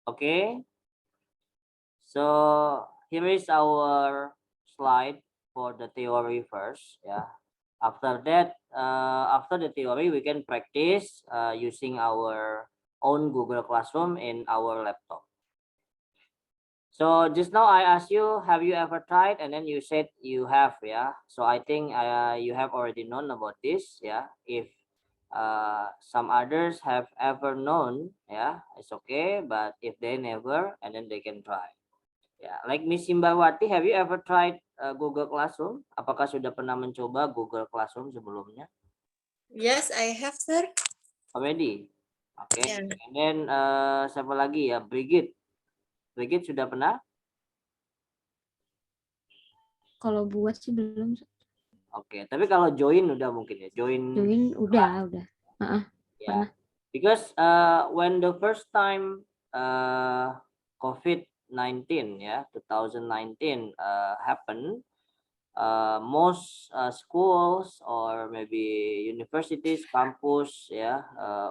Okay, so here is our slide for the theory first. Yeah. After that, after the theory, we can practice using our own Google Classroom in our laptop. So just now I asked you, have you ever tried? And then you said you have, yeah. So I think you have already known about this, yeah. If some others have ever known, yeah, it's okay. But if they never, and then they can try. Ya, like Miss Simbawati, have you ever tried Google Classroom? Apakah sudah pernah mencoba Google Classroom sebelumnya? Yes, I have, sir. Already? Oke. Yeah. And then siapa lagi ya? Brigit. Brigit sudah pernah? Kalau buat sih belum. Oke. Tapi kalau join udah mungkin ya. Join udah. ya. Pernah. Because when the first time COVID-19 ya, 2019 happened, most schools or maybe universities, campus,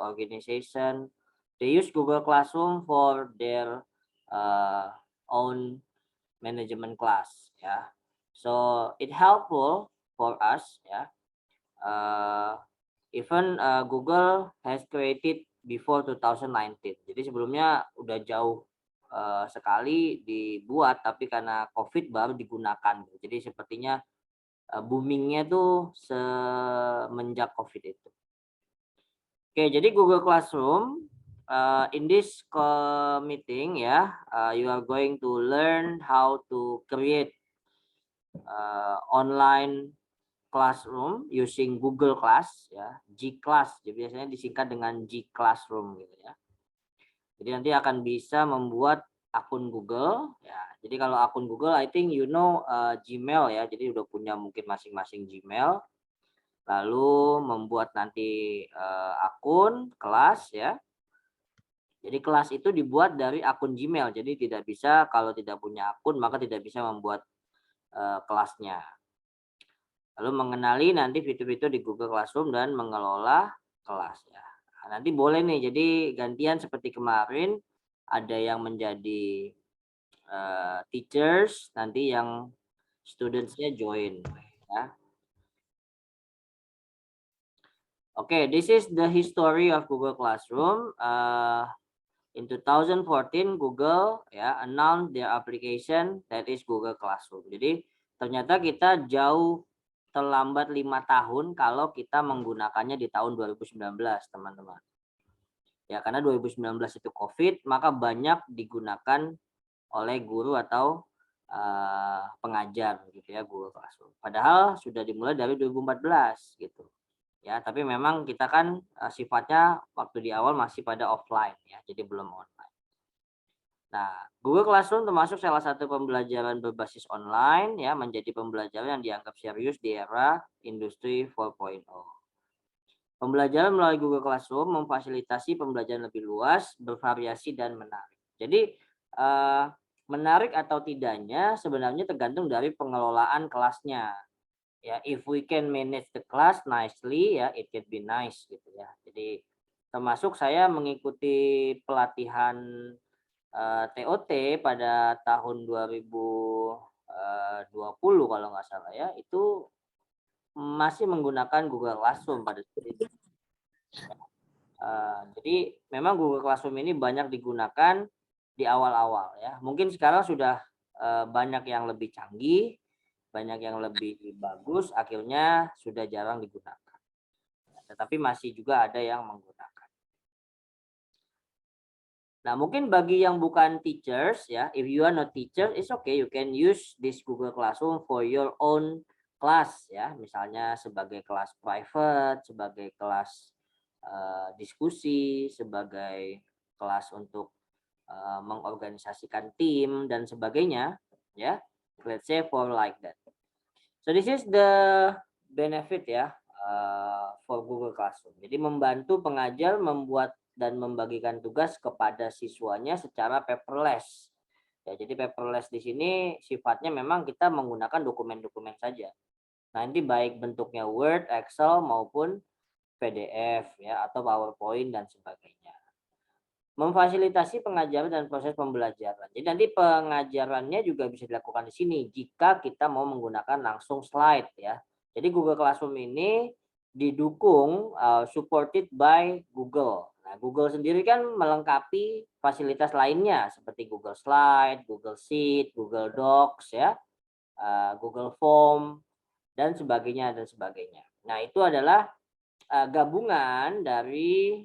organization, they use Google Classroom for their own management class. Yeah, so it helpful for us. Yeah, even Google has created before 2019. Jadi sebelumnya udah jauh sekali dibuat, tapi karena COVID baru digunakan. Jadi sepertinya boomingnya tuh semenjak COVID itu. Oke, jadi Google Classroom in this meeting ya, you are going to learn how to create online classroom using Google Class ya, G Class. Jadi biasanya disingkat dengan G Classroom gitu ya. Jadi nanti akan bisa membuat akun Google ya. Jadi kalau akun Google, I think you know Gmail ya. Jadi udah punya mungkin masing-masing Gmail. Lalu membuat nanti akun kelas ya. Jadi kelas itu dibuat dari akun Gmail. Jadi tidak bisa, kalau tidak punya akun maka tidak bisa membuat kelasnya. Lalu mengenali nanti fitur-fitur di Google Classroom dan mengelola kelas ya. Nah, nanti boleh nih, jadi gantian seperti kemarin, ada yang menjadi teachers, nanti yang studentsnya join ya. Okay, this is the history of Google Classroom. In 2014, Google ya announced their application that is Google Classroom. Jadi ternyata kita jauh terlambat 5 tahun kalau kita menggunakannya di tahun 2019, teman-teman. Ya, karena 2019 itu COVID, maka banyak digunakan oleh guru atau pengajar gitu ya Google Classroom. Padahal sudah dimulai dari 2014 gitu. Ya, tapi memang kita kan sifatnya waktu di awal masih pada offline ya, jadi belum online. Nah, Google Classroom termasuk salah satu pembelajaran berbasis online ya, menjadi pembelajaran yang dianggap serius di era industri 4.0. Pembelajaran melalui Google Classroom memfasilitasi pembelajaran lebih luas, bervariasi dan menarik. Jadi menarik atau tidaknya sebenarnya tergantung dari pengelolaan kelasnya. Ya, if we can manage the class nicely ya, it can be nice gitu ya. Jadi termasuk saya mengikuti pelatihan TOT pada tahun 2020 kalau nggak salah ya, itu masih menggunakan Google Classroom pada saat itu. Jadi memang Google Classroom ini banyak digunakan di awal-awal ya. Mungkin sekarang sudah banyak yang lebih canggih, banyak yang lebih bagus, akhirnya sudah jarang digunakan. Tetapi masih juga ada yang menggunakan. Nah, mungkin bagi yang bukan teachers ya, if you are not teacher, it's okay, you can use this Google Classroom for your own class ya. Misalnya sebagai kelas private, sebagai kelas diskusi, sebagai kelas untuk mengorganisasikan tim dan sebagainya ya. Let's say for like that. So this is the benefit ya for Google Classroom. Jadi membantu pengajar membuat dan membagikan tugas kepada siswanya secara paperless. Ya, jadi paperless di sini sifatnya memang kita menggunakan dokumen-dokumen saja. Nanti baik bentuknya Word, Excel maupun PDF ya atau PowerPoint dan sebagainya. memfasilitasi pengajaran dan proses pembelajaran. Jadi nanti pengajarannya juga bisa dilakukan di sini jika kita mau menggunakan langsung slide ya. Jadi Google Classroom ini didukung supported by Google. Nah, Google sendiri kan melengkapi fasilitas lainnya seperti Google Slide, Google Sheet, Google Docs ya, Google Form dan sebagainya dan sebagainya. Nah, itu adalah gabungan dari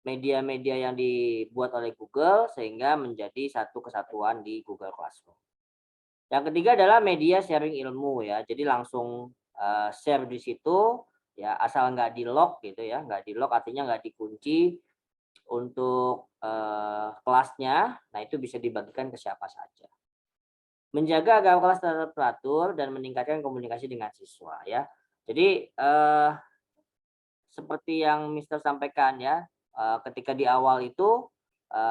media-media yang dibuat oleh Google sehingga menjadi satu kesatuan di Google Classroom. Yang ketiga adalah media sharing ilmu ya. Jadi langsung share di situ ya, asal nggak di lock gitu ya, nggak di lock artinya nggak dikunci untuk kelasnya. Nah, itu bisa dibagikan ke siapa saja. Menjaga agar kelas tetap teratur dan meningkatkan komunikasi dengan siswa ya. Jadi seperti yang Mister sampaikan ya, ketika di awal itu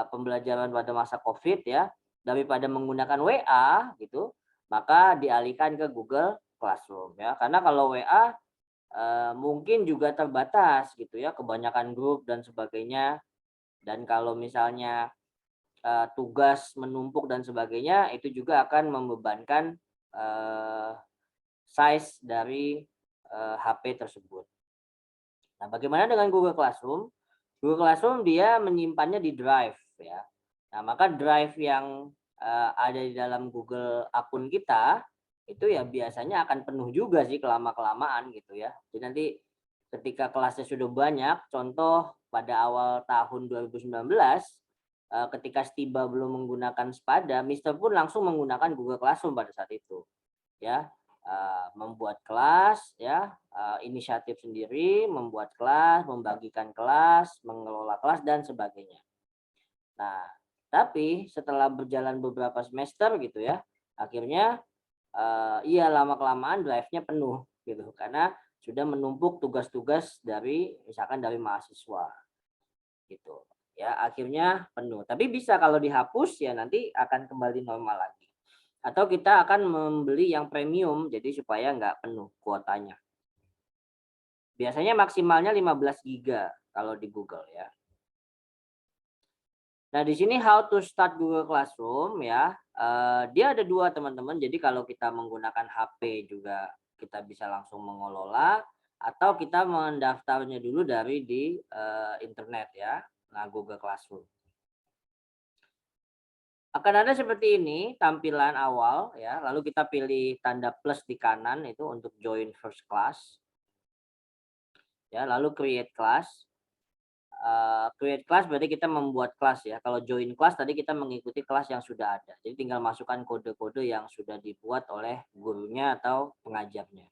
pembelajaran pada masa COVID ya, daripada menggunakan WA gitu, maka dialihkan ke Google Classroom ya. Karena kalau WA mungkin juga terbatas gitu ya, kebanyakan grup dan sebagainya. Dan kalau misalnya tugas menumpuk dan sebagainya, itu juga akan membebankan size dari HP tersebut. Nah, bagaimana dengan Google Classroom? Google Classroom dia menyimpannya di Drive ya. Nah, maka Drive yang ada di dalam Google akun kita itu ya biasanya akan penuh juga sih kelamaan gitu ya. Jadi nanti ketika kelasnya sudah banyak, contoh pada awal tahun 2019 ketika Stiba belum menggunakan Spada, Mister pun langsung menggunakan Google Classroom pada saat itu. Ya, membuat kelas ya, inisiatif sendiri, membuat kelas, membagikan kelas, mengelola kelas dan sebagainya. Nah, tapi setelah berjalan beberapa semester gitu ya, akhirnya iya lama-kelamaan drive-nya penuh gitu karena sudah menumpuk tugas-tugas dari misalkan dari mahasiswa gitu. Ya, akhirnya penuh. Tapi bisa kalau dihapus ya nanti akan kembali normal lagi. Atau kita akan membeli yang premium jadi supaya nggak penuh kuotanya. Biasanya maksimalnya 15 GB kalau di Google ya. Nah, di sini how to start Google Classroom ya. Dia ada dua teman-teman. Jadi kalau kita menggunakan HP juga kita bisa langsung mengelola atau kita mendaftarnya dulu dari di internet ya. Nah, Google Classroom. Akan ada seperti ini tampilan awal ya, lalu kita pilih tanda plus di kanan itu untuk join first class. Ya, lalu create class. Create class berarti kita membuat kelas ya. Kalau join class tadi kita mengikuti kelas yang sudah ada. Jadi tinggal masukkan kode-kode yang sudah dibuat oleh gurunya atau pengajarnya.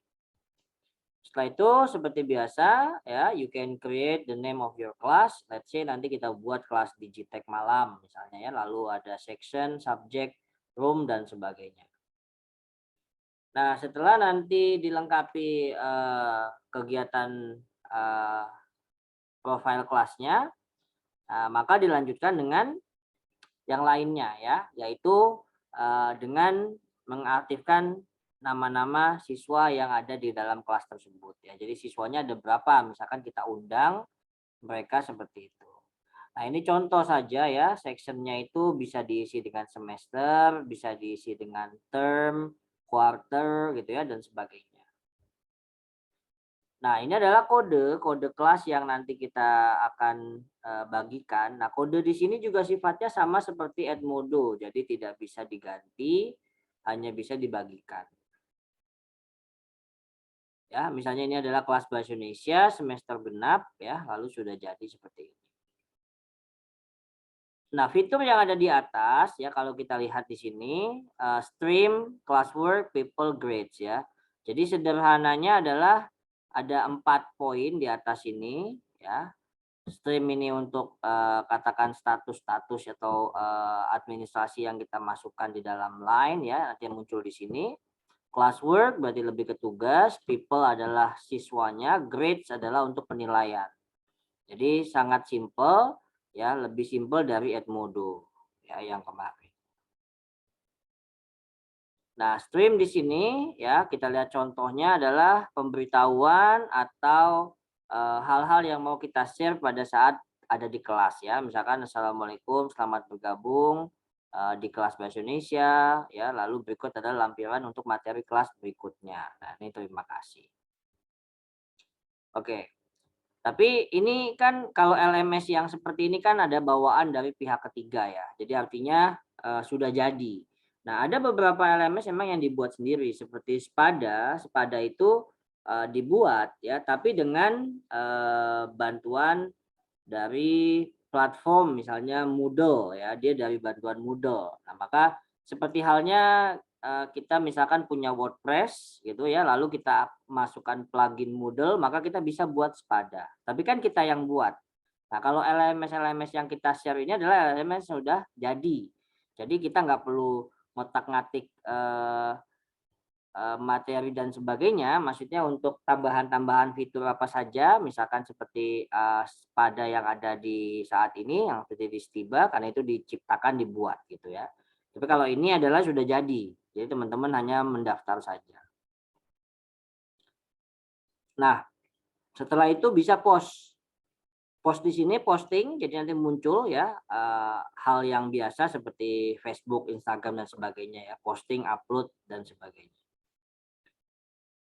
Setelah itu seperti biasa ya, you can create the name of your class. Let's say nanti kita buat kelas Digitek malam misalnya ya, lalu ada section, subject, room dan sebagainya. Nah, setelah nanti dilengkapi kegiatan profil kelasnya, maka dilanjutkan dengan yang lainnya ya, yaitu dengan mengaktifkan nama-nama siswa yang ada di dalam kelas tersebut ya. Jadi siswanya ada berapa, misalkan kita undang mereka seperti itu. Nah, ini contoh saja ya, sectionnya itu bisa diisi dengan semester, bisa diisi dengan term, quarter gitu ya dan sebagainya. Nah, ini adalah kode kelas yang nanti kita akan bagikan. Nah, kode di sini juga sifatnya sama seperti Edmodo, jadi tidak bisa diganti, hanya bisa dibagikan. Ya, misalnya ini adalah kelas Bahasa Indonesia semester genap ya, lalu sudah jadi seperti ini. Nah, fitur yang ada di atas ya kalau kita lihat di sini stream, classwork, people, grades ya. Jadi sederhananya adalah ada 4 poin di atas ini ya. Stream ini untuk katakan status-status atau administrasi yang kita masukkan di dalam line ya, nanti yang muncul di sini. Classwork berarti lebih ke tugas, people adalah siswanya, grades adalah untuk penilaian. Jadi sangat simple ya, lebih simple dari Edmodo ya yang kemarin. Nah, stream di sini ya kita lihat contohnya adalah pemberitahuan atau hal-hal yang mau kita share pada saat ada di kelas ya. Misalkan Assalamualaikum, selamat bergabung di kelas Bahasa Indonesia ya. Lalu berikut adalah lampiran untuk materi kelas berikutnya. Nah, ini terima kasih. Oke. Tapi ini kan kalau LMS yang seperti ini kan ada bawaan dari pihak ketiga ya. Jadi artinya sudah jadi. Nah, ada beberapa LMS memang yang dibuat sendiri seperti Spada. Spada itu dibuat ya, tapi dengan bantuan dari platform misalnya Moodle ya, dia dari bantuan Moodle. Nah, maka seperti halnya kita misalkan punya WordPress gitu ya, lalu kita masukkan plugin Moodle, maka kita bisa buat Spada. Tapi kan kita yang buat. Nah, kalau LMS yang kita share ini adalah LMS yang sudah jadi. Jadi kita nggak perlu ngotak-ngatik materi dan sebagainya, maksudnya untuk tambahan-tambahan fitur apa saja, misalkan seperti Spada yang ada di saat ini, yang seperti di Stiba, karena itu diciptakan, dibuat gitu ya. Tapi kalau ini adalah sudah jadi teman-teman hanya mendaftar saja. Nah, setelah itu bisa post di sini, posting, jadi nanti muncul ya hal yang biasa seperti Facebook, Instagram dan sebagainya ya, posting, upload dan sebagainya.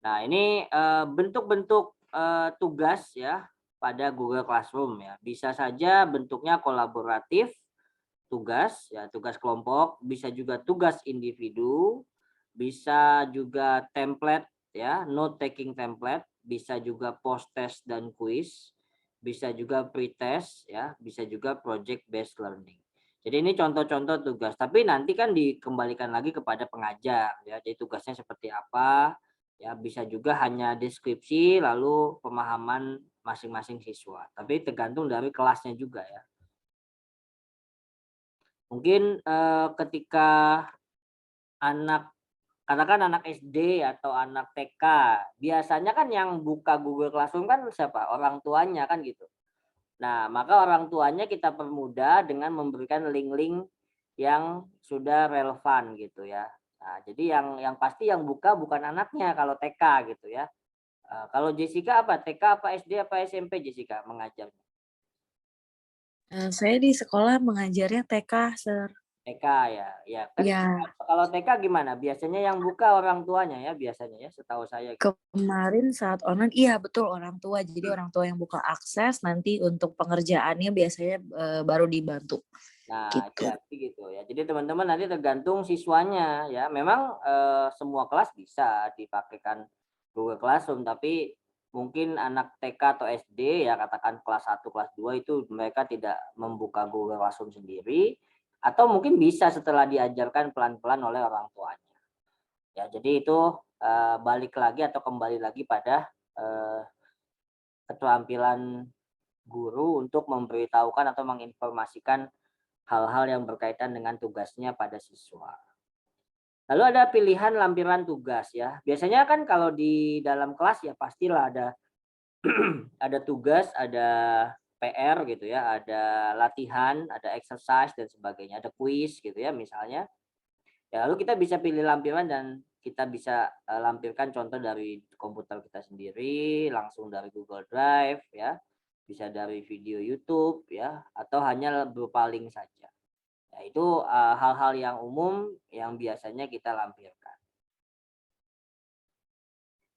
Nah, ini bentuk-bentuk tugas ya pada Google Classroom ya. Bisa saja bentuknya kolaboratif, tugas ya, tugas kelompok, bisa juga tugas individu, bisa juga template ya, note taking template, bisa juga post test dan quiz, bisa juga pre-test ya, bisa juga project based learning. Jadi ini contoh-contoh tugas, tapi nanti kan dikembalikan lagi kepada pengajar ya. Jadi tugasnya seperti apa? Ya, bisa juga hanya deskripsi lalu pemahaman masing-masing siswa. Tapi tergantung dari kelasnya juga ya. Mungkin ketika katakan anak SD atau anak TK, biasanya kan yang buka Google Classroom kan siapa? Orang tuanya kan gitu. Nah, maka orang tuanya kita permudah dengan memberikan link-link yang sudah relevan gitu ya. Nah, jadi yang pasti yang buka bukan anaknya kalau TK gitu ya. Kalau Jessica apa? TK apa SD apa SMP Jessica mengajarnya? Saya di sekolah mengajarnya TK, Sir. TK ya. Ya kan Ya, kalau TK gimana? Biasanya yang buka orang tuanya ya biasanya ya, setahu saya. kemarin saat online, iya betul orang tua. Jadi orang tua yang buka akses, nanti untuk pengerjaannya biasanya baru dibantu. Nah, Gitu. ya gitu ya. Jadi teman-teman nanti tergantung siswanya ya. Memang semua kelas bisa dipakaikan Google Classroom, tapi mungkin anak TK atau SD ya katakan kelas 1, kelas 2 itu mereka tidak membuka Google Classroom sendiri atau mungkin bisa setelah diajarkan pelan-pelan oleh orang tuanya. Ya, jadi itu balik lagi atau kembali lagi pada keterampilan guru untuk memberitahukan atau menginformasikan hal-hal yang berkaitan dengan tugasnya pada siswa. Lalu ada pilihan lampiran tugas ya. Biasanya kan kalau di dalam kelas ya pastilah ada ada tugas, ada PR gitu ya, ada latihan, ada exercise dan sebagainya, ada quiz gitu ya misalnya. Ya, lalu kita bisa pilih lampiran dan kita bisa lampirkan contoh dari komputer kita sendiri, langsung dari Google Drive ya, bisa dari video YouTube ya, atau hanya berupa link saja. Ya, itu hal-hal yang umum yang biasanya kita lampirkan.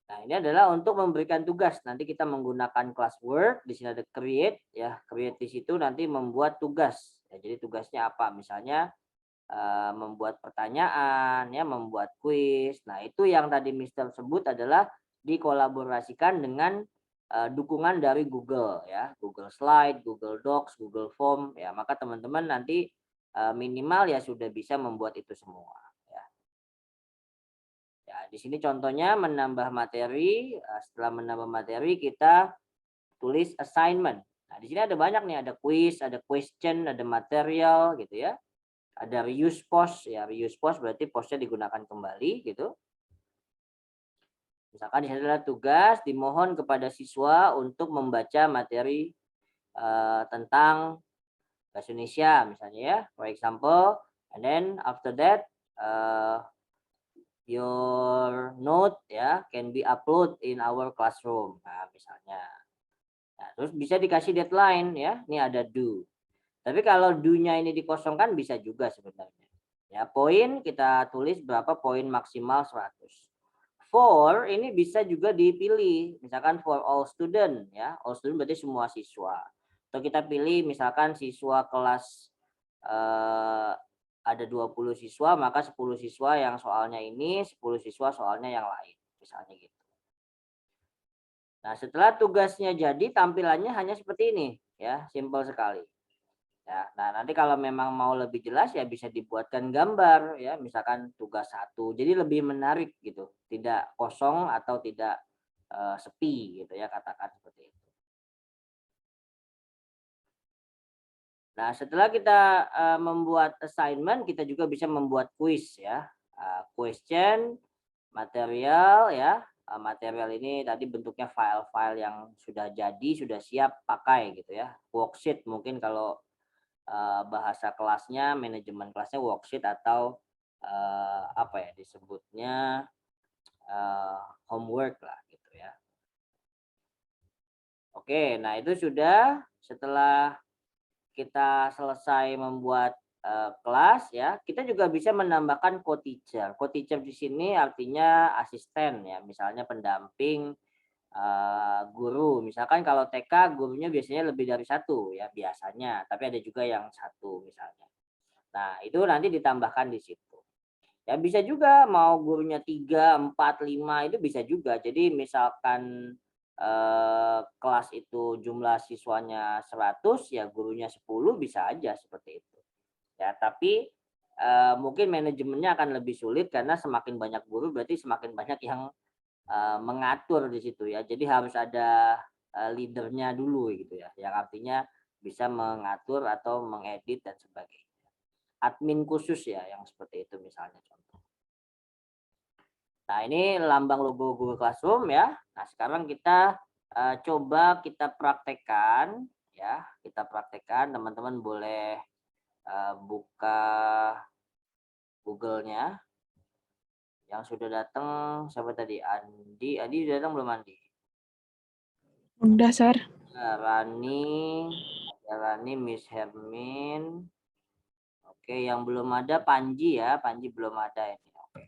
Nah, ini adalah untuk memberikan tugas. Nanti kita menggunakan classwork, di sini ada create ya. Create di situ nanti membuat tugas. Ya, jadi tugasnya apa? Misalnya membuat pertanyaan ya, membuat kuis. Nah, itu yang tadi Mister sebut adalah dikolaborasikan dengan dukungan dari Google ya, Google Slide, Google Docs, Google Form ya. Maka teman-teman nanti minimal ya sudah bisa membuat itu semua ya. Ya, di sini contohnya menambah materi, setelah menambah materi kita tulis assignment. Nah, di sini ada banyak nih, ada quiz, ada question, ada material gitu ya. Ada reuse post ya, reuse post berarti postnya digunakan kembali gitu. Misalkan di sini adalah tugas dimohon kepada siswa untuk membaca materi tentang bahasa Indonesia misalnya ya, for example, and then after that your note ya can be upload in our classroom. Nah, misalnya. Nah, terus bisa dikasih deadline ya. Ini ada do. Tapi kalau do-nya ini dikosongkan bisa juga sebenarnya. Ya, poin kita tulis berapa poin maksimal 100. For ini bisa juga dipilih, misalkan for all student ya. All student berarti semua siswa. Atau kita pilih misalkan siswa kelas ada 20 siswa, maka 10 siswa yang soalnya ini, 10 siswa soalnya yang lain, misalnya gitu. Nah, setelah tugasnya jadi, tampilannya hanya seperti ini ya, simple sekali. Ya, nah nanti kalau memang mau lebih jelas ya bisa dibuatkan gambar ya, misalkan tugas 1. Jadi lebih menarik gitu, tidak kosong atau tidak sepi gitu ya, katakan seperti itu. Nah, setelah kita membuat assignment, kita juga bisa membuat quiz ya. Question, material ya. Material ini tadi bentuknya file-file yang sudah jadi, sudah siap pakai gitu ya. Worksheet mungkin kalau bahasa kelasnya, manajemen kelasnya worksheet atau apa ya disebutnya homework lah gitu ya. Oke, nah itu sudah setelah kita selesai membuat kelas ya, kita juga bisa menambahkan co-teacher. Co-teacher di sini artinya asisten ya, misalnya pendamping guru. Misalkan kalau TK gurunya biasanya lebih dari 1 ya biasanya, tapi ada juga yang 1 misalnya. Nah, itu nanti ditambahkan di situ. Ya bisa juga mau gurunya 3, 4, 5 itu bisa juga. Jadi misalkan kelas itu jumlah siswanya 100 ya gurunya 10 bisa aja seperti itu. Ya, tapi mungkin manajemennya akan lebih sulit karena semakin banyak guru berarti semakin banyak yang mengatur di situ ya. Jadi harus ada leadernya dulu gitu ya. Yang artinya bisa mengatur atau mengedit dan sebagainya. Admin khusus ya yang seperti itu misalnya contoh. Nah, ini lambang logo Google Classroom ya. Nah, sekarang kita coba kita praktekkan ya. Kita praktekkan, teman-teman boleh buka Google-nya. Yang sudah datang siapa tadi? Andi sudah datang belum Andi? Udah, Sar. Rani, Miss Hermin. Oke, yang belum ada Panji ya. Panji belum ada ini. Oke.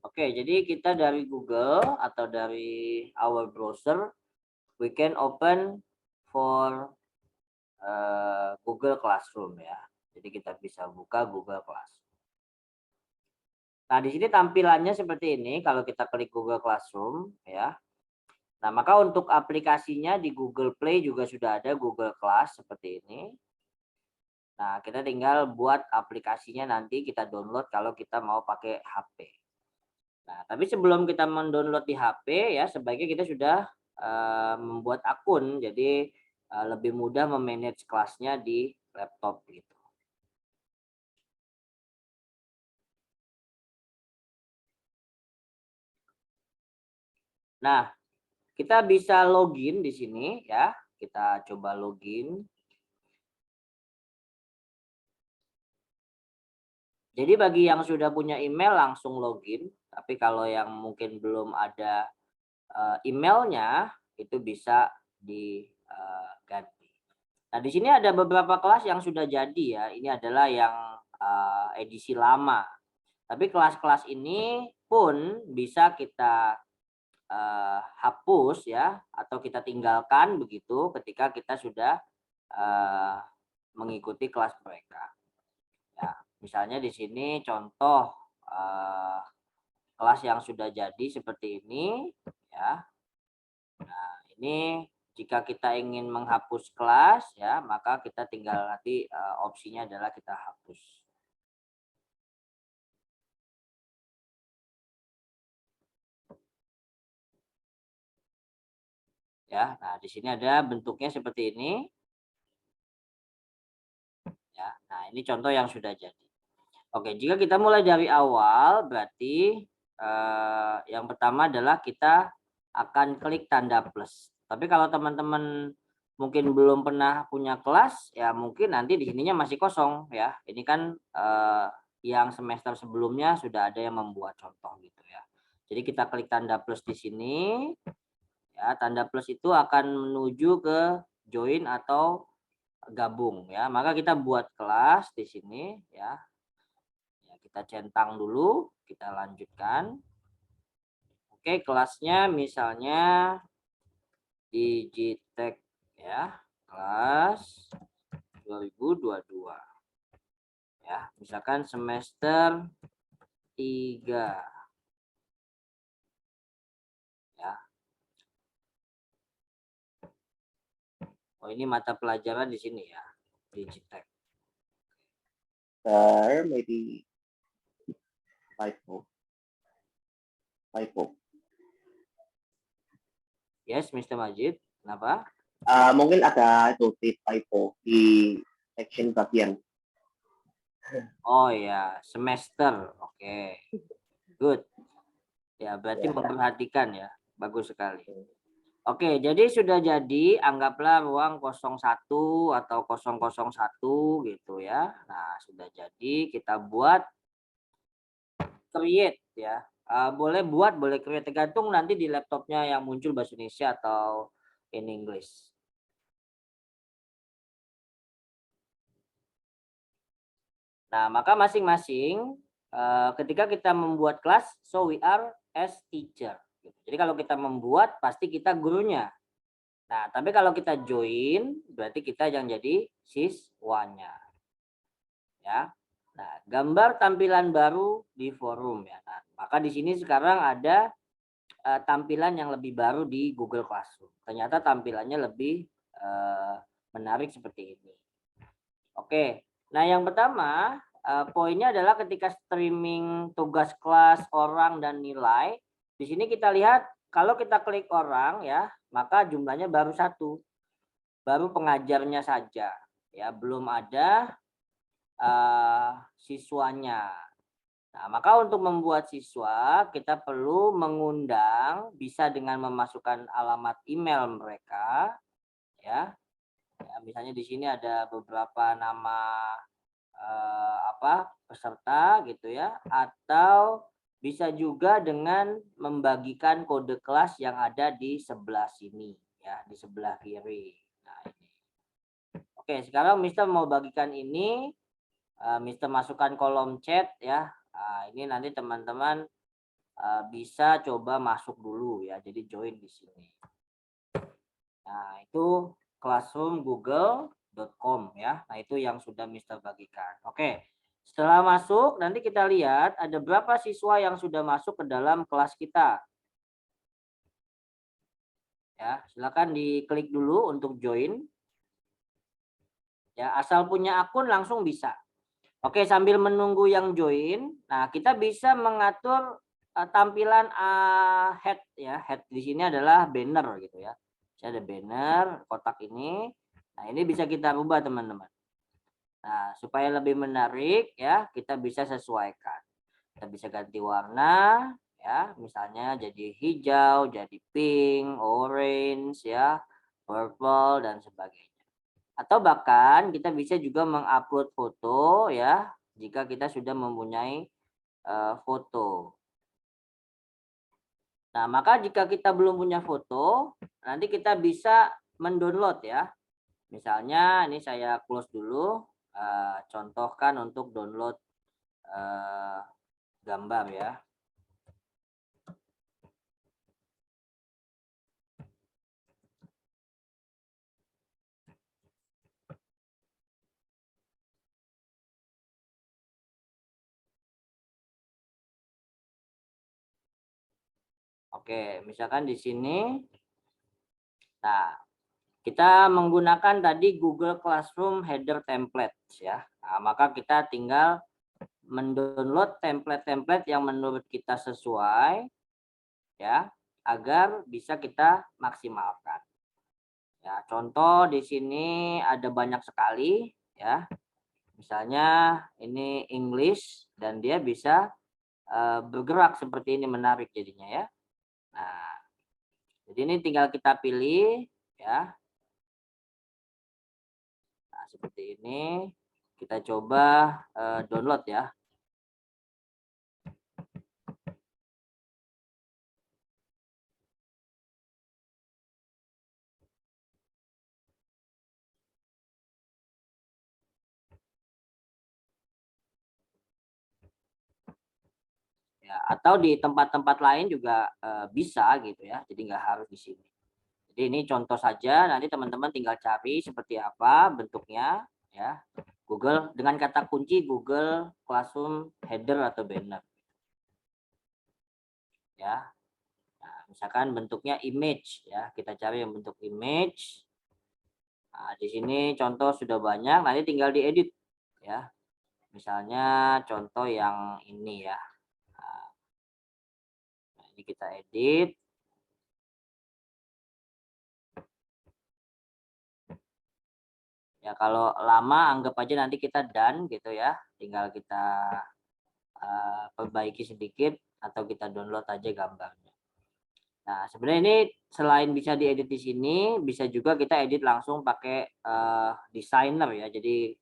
Oke, jadi kita dari Google atau dari our browser, we can open for Google Classroom ya. Jadi kita bisa buka Google Classroom. Nah, di sini tampilannya seperti ini kalau kita klik Google Classroom ya. Nah, maka untuk aplikasinya di Google Play juga sudah ada Google Class seperti ini. Nah, kita tinggal buat aplikasinya nanti kita download kalau kita mau pakai HP. Nah, tapi sebelum kita mendownload di HP ya, sebaiknya kita sudah membuat akun. Jadi lebih mudah memanage kelasnya di laptop gitu. Nah, kita bisa login di sini ya. Kita coba login. Jadi bagi yang sudah punya email langsung login, tapi kalau yang mungkin belum ada emailnya itu bisa diganti. Nah, di sini ada beberapa kelas yang sudah jadi ya. Ini adalah yang edisi lama. Tapi kelas-kelas ini pun bisa kita hapus ya atau kita tinggalkan begitu ketika kita sudah mengikuti kelas mereka. Ya, misalnya di sini contoh kelas yang sudah jadi seperti ini ya. Nah, ini jika kita ingin menghapus kelas ya, maka kita tinggal nanti opsinya adalah kita hapus. Ya, nah di sini ada bentuknya seperti ini. Ya, nah ini contoh yang sudah jadi. Oke, jika kita mulai dari awal berarti yang pertama adalah kita akan klik tanda plus. Tapi kalau teman-teman mungkin belum pernah punya kelas, ya mungkin nanti di sininya masih kosong ya. Ini kan yang semester sebelumnya sudah ada yang membuat contoh gitu ya. Jadi kita klik tanda plus di sini. Ya, tanda plus itu akan menuju ke join atau gabung ya. Maka kita buat kelas di sini ya. Kita centang dulu, kita lanjutkan. Oke, kelasnya misalnya Digitech ya, kelas 2022. Ya, misalkan semester 3. Ya. Oh, ini mata pelajaran di sini ya, Digitech. Sir, maybe typo. Yes, Mr. Majid. Kenapa? Mungkin ada itu typo di section bagian. Oh ya, semester. Oke. Good. Ya, berarti memperhatikan ya. Bagus sekali. Oke, jadi sudah jadi, anggaplah ruang 01 atau 001 gitu ya. Nah, sudah jadi, kita buat create ya. Boleh buat, boleh create, tergantung nanti di laptopnya yang muncul bahasa Indonesia atau in English. Nah, maka masing-masing ketika kita membuat kelas, so we are as teacher. Jadi kalau kita membuat, pasti kita gurunya. Nah, tapi kalau kita join, berarti kita yang jadi siswanya. Ya. Nah, gambar tampilan baru di forum ya. Nah, maka di sini sekarang ada tampilan yang lebih baru di Google Classroom. Ternyata tampilannya lebih menarik seperti ini. Oke. Nah, yang pertama poinnya adalah ketika streaming tugas kelas, orang dan nilai. Di sini kita lihat kalau kita klik orang ya, maka jumlahnya baru 1. Baru pengajarnya saja ya, belum ada siswanya. Nah, maka untuk membuat siswa kita perlu mengundang, bisa dengan memasukkan alamat email mereka ya. Misalnya di sini ada beberapa nama peserta gitu ya, atau bisa juga dengan membagikan kode kelas yang ada di sebelah sini ya, di sebelah kiri. Nah, ini. Oke, sekarang Mister mau bagikan ini, Mister masukkan kolom chat ya. Nah, ini nanti teman-teman bisa coba masuk dulu ya, jadi join di sini. Nah, itu classroomgoogle.com ya. Nah, itu yang sudah Mister bagikan. Oke. Setelah masuk, nanti kita lihat ada berapa siswa yang sudah masuk ke dalam kelas kita. Ya, silakan diklik dulu untuk join. Ya, asal punya akun langsung bisa. Oke, sambil menunggu yang join, nah kita bisa mengatur tampilan head ya. Head di sini adalah banner gitu ya. Ada banner kotak ini. Nah, ini bisa kita rubah teman-teman. Nah, supaya lebih menarik ya, kita bisa sesuaikan. Kita bisa ganti warna ya, misalnya jadi hijau, jadi pink, orange ya, purple dan sebagainya. Atau bahkan kita bisa juga mengupload foto ya, jika kita sudah mempunyai foto. Nah, maka jika kita belum punya foto, nanti kita bisa mendownload ya. Misalnya ini saya close dulu, contohkan untuk download gambar ya. Oke, misalkan di sini. Nah, kita menggunakan tadi Google Classroom header template ya. Nah, maka kita tinggal mendownload template-template yang menurut kita sesuai ya, agar bisa kita maksimalkan. Ya, contoh di sini ada banyak sekali ya. Misalnya ini English dan dia bisa bergerak seperti ini, menarik jadinya ya. Nah, jadi ini tinggal kita pilih ya. Nah, seperti ini. Kita coba download ya. Ya, atau di tempat-tempat lain juga bisa gitu ya. Jadi nggak harus di sini. Jadi ini contoh saja. Nanti teman-teman tinggal cari seperti apa bentuknya ya. Google dengan kata kunci Google Classroom header atau banner. Ya. Nah, misalkan bentuknya image ya. Kita cari yang bentuk image. Nah, di sini contoh sudah banyak. Nanti tinggal diedit ya. Misalnya contoh yang ini ya. Nah, ini kita edit. Ya kalau lama anggap aja nanti kita done gitu ya. Tinggal kita perbaiki sedikit atau kita download aja gambarnya. Nah, sebenarnya ini selain bisa diedit di sini, bisa juga kita edit langsung pakai designer ya. Jadi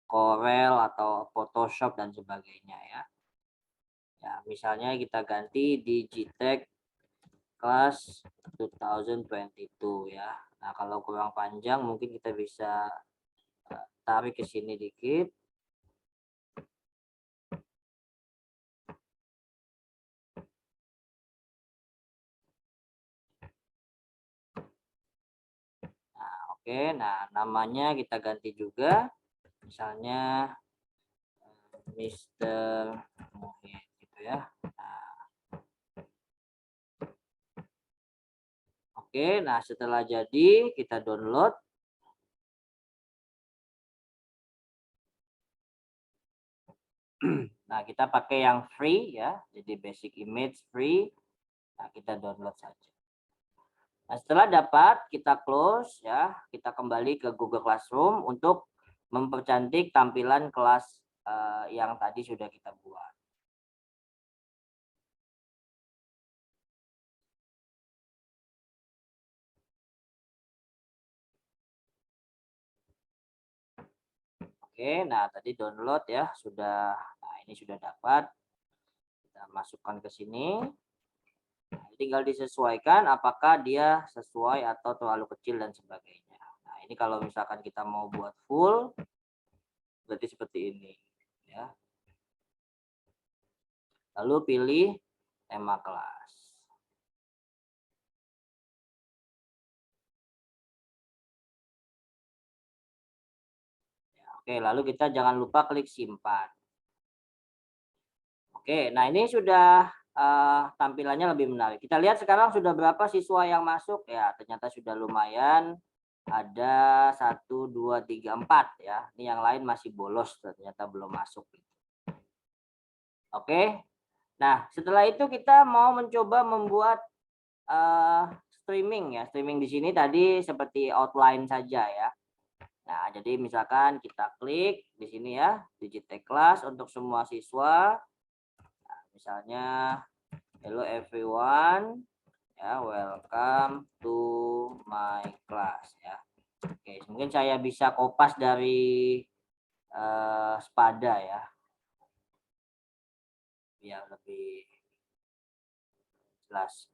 Corel atau Photoshop dan sebagainya ya. Ya, misalnya kita ganti di GTEC Class 2022 ya. Nah, kalau kurang panjang mungkin kita bisa tarik ke sini dikit. Nah, oke. Nah, namanya kita ganti juga. Misalnya Mr. Muhid gitu ya. Nah, oke, nah setelah jadi kita download. Nah, kita pakai yang free ya. Jadi basic image free. Nah, kita download saja. Nah, setelah dapat kita close ya. Kita kembali ke Google Classroom untuk mempercantik tampilan kelas yang tadi sudah kita buat. Oke, nah tadi download ya sudah. Nah, ini sudah dapat. Kita masukkan ke sini. Nah, tinggal disesuaikan apakah dia sesuai atau terlalu kecil dan sebagainya. Nah, ini kalau misalkan kita mau buat full, berarti seperti ini. Ya. Lalu pilih tema kelas. Ya, oke, lalu kita jangan lupa klik simpan. Oke, nah ini sudah tampilannya lebih menarik. Kita lihat sekarang sudah berapa siswa yang masuk. Ya, ternyata sudah lumayan. Ada 1, 2, 3, 4 ya. Ini yang lain masih bolos, ternyata belum masuk. Oke. Nah, setelah itu kita mau mencoba membuat streaming ya. Streaming di sini tadi seperti outline saja ya. Nah, jadi misalkan kita klik di sini ya, Digitech Class untuk semua siswa. Nah, misalnya hello everyone. Ya, welcome to my class ya. Oke, mungkin saya bisa kopas dari Spada ya. Biar lebih jelas.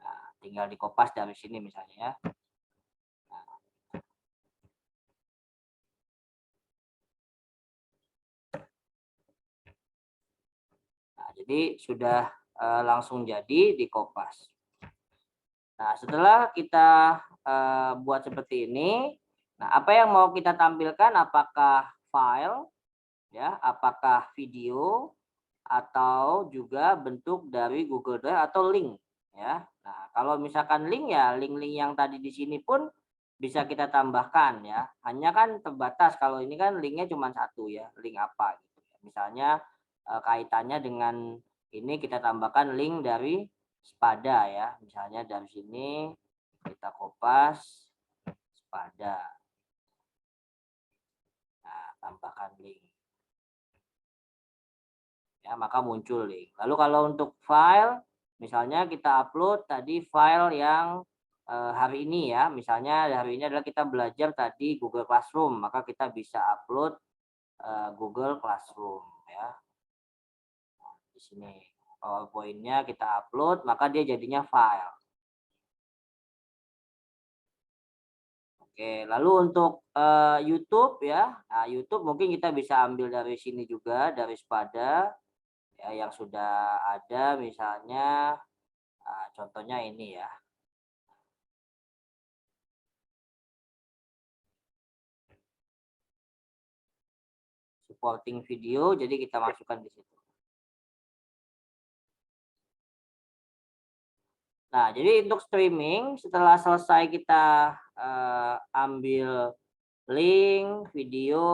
Nah, tinggal dikopas dari sini misalnya ya. Nah, jadi sudah langsung jadi dikopas. Nah, setelah kita buat seperti ini, nah apa yang mau kita tampilkan? Apakah file, ya, apakah video, atau juga bentuk dari Google Drive atau link, ya. Nah, kalau misalkan link ya, link-link yang tadi di sini pun bisa kita tambahkan ya. Hanya kan terbatas kalau ini kan linknya cuma satu ya, link apa gitu. Misalnya kaitannya dengan ini kita tambahkan link dari Spada ya. Misalnya dari sini kita kopas Spada. Nah, tambahkan link. ya, maka muncul link. Lalu kalau untuk file, misalnya kita upload tadi file yang hari ini ya, misalnya hari ini adalah kita belajar tadi Google Classroom, maka kita bisa upload Google Classroom ya. Di sini PowerPoint-nya kita upload, maka dia jadinya file. Oke, lalu untuk YouTube ya, nah, YouTube mungkin kita bisa ambil dari sini juga, dari Spada ya, yang sudah ada, misalnya contohnya ini ya. Supporting video, jadi kita masukkan di situ. Nah, jadi untuk streaming setelah selesai kita ambil link, video,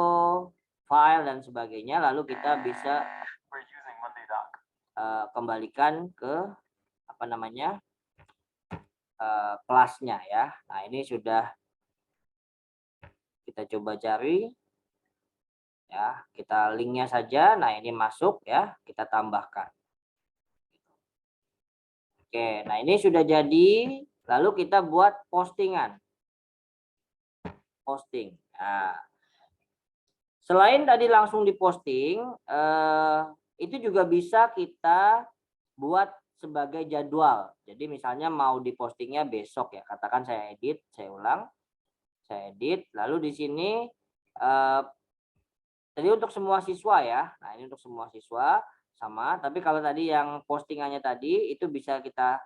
file dan sebagainya, lalu kita bisa kembalikan ke apa namanya kelasnya ya. Nah, ini sudah kita coba cari ya, kita linknya saja. Nah, ini masuk ya, kita tambahkan. Oke, nah ini sudah jadi, lalu kita buat postingan. Posting. Nah, selain tadi langsung diposting, itu juga bisa kita buat sebagai jadwal. Jadi misalnya mau dipostingnya besok ya, katakan saya edit, saya ulang, saya edit, lalu di sini tadi untuk semua siswa ya. Nah, ini untuk semua siswa sama, tapi kalau tadi yang postingannya tadi itu bisa kita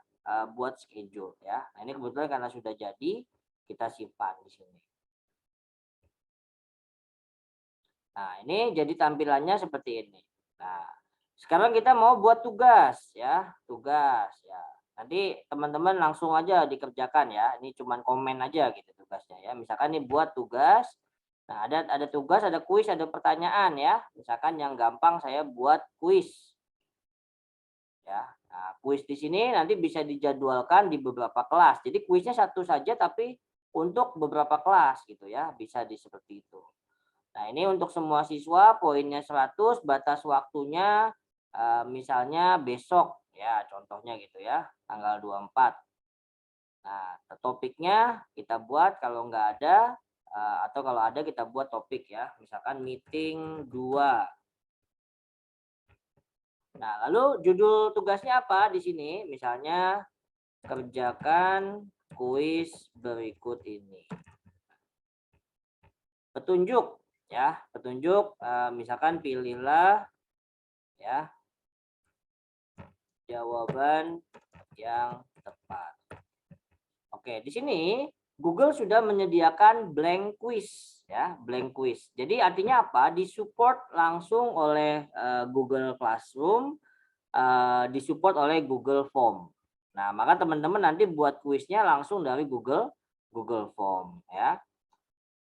buat schedule ya. Nah, ini kebetulan karena sudah jadi, kita simpan di sini. Nah, ini jadi tampilannya seperti ini. Nah, sekarang kita mau buat tugas ya, tugas ya. Nanti teman-teman langsung aja dikerjakan ya. Ini cuman komen aja gitu tugasnya ya. Misalkan ini buat tugas. Nah, ada tugas, ada kuis, ada pertanyaan ya. Misalkan yang gampang saya buat kuis. Ya. Nah, kuis di sini nanti bisa dijadwalkan di beberapa kelas. Jadi kuisnya satu saja tapi untuk beberapa kelas gitu ya. Bisa seperti itu. Nah, ini untuk semua siswa poinnya 100, batas waktunya misalnya besok ya, contohnya gitu ya, tanggal 24. Nah, topiknya kita buat kalau nggak ada atau kalau ada kita buat topik ya, misalkan meeting 2. Nah, lalu judul tugasnya apa di sini? Misalnya kerjakan kuis berikut ini. Petunjuk ya, petunjuk misalkan pilihlah ya jawaban yang tepat. Oke, di sini Google sudah menyediakan blank quiz ya, blank quiz. Jadi artinya apa? Disupport langsung oleh Google Classroom, disupport oleh Google Form. Nah, maka teman-teman nanti buat kuisnya langsung dari Google Form ya.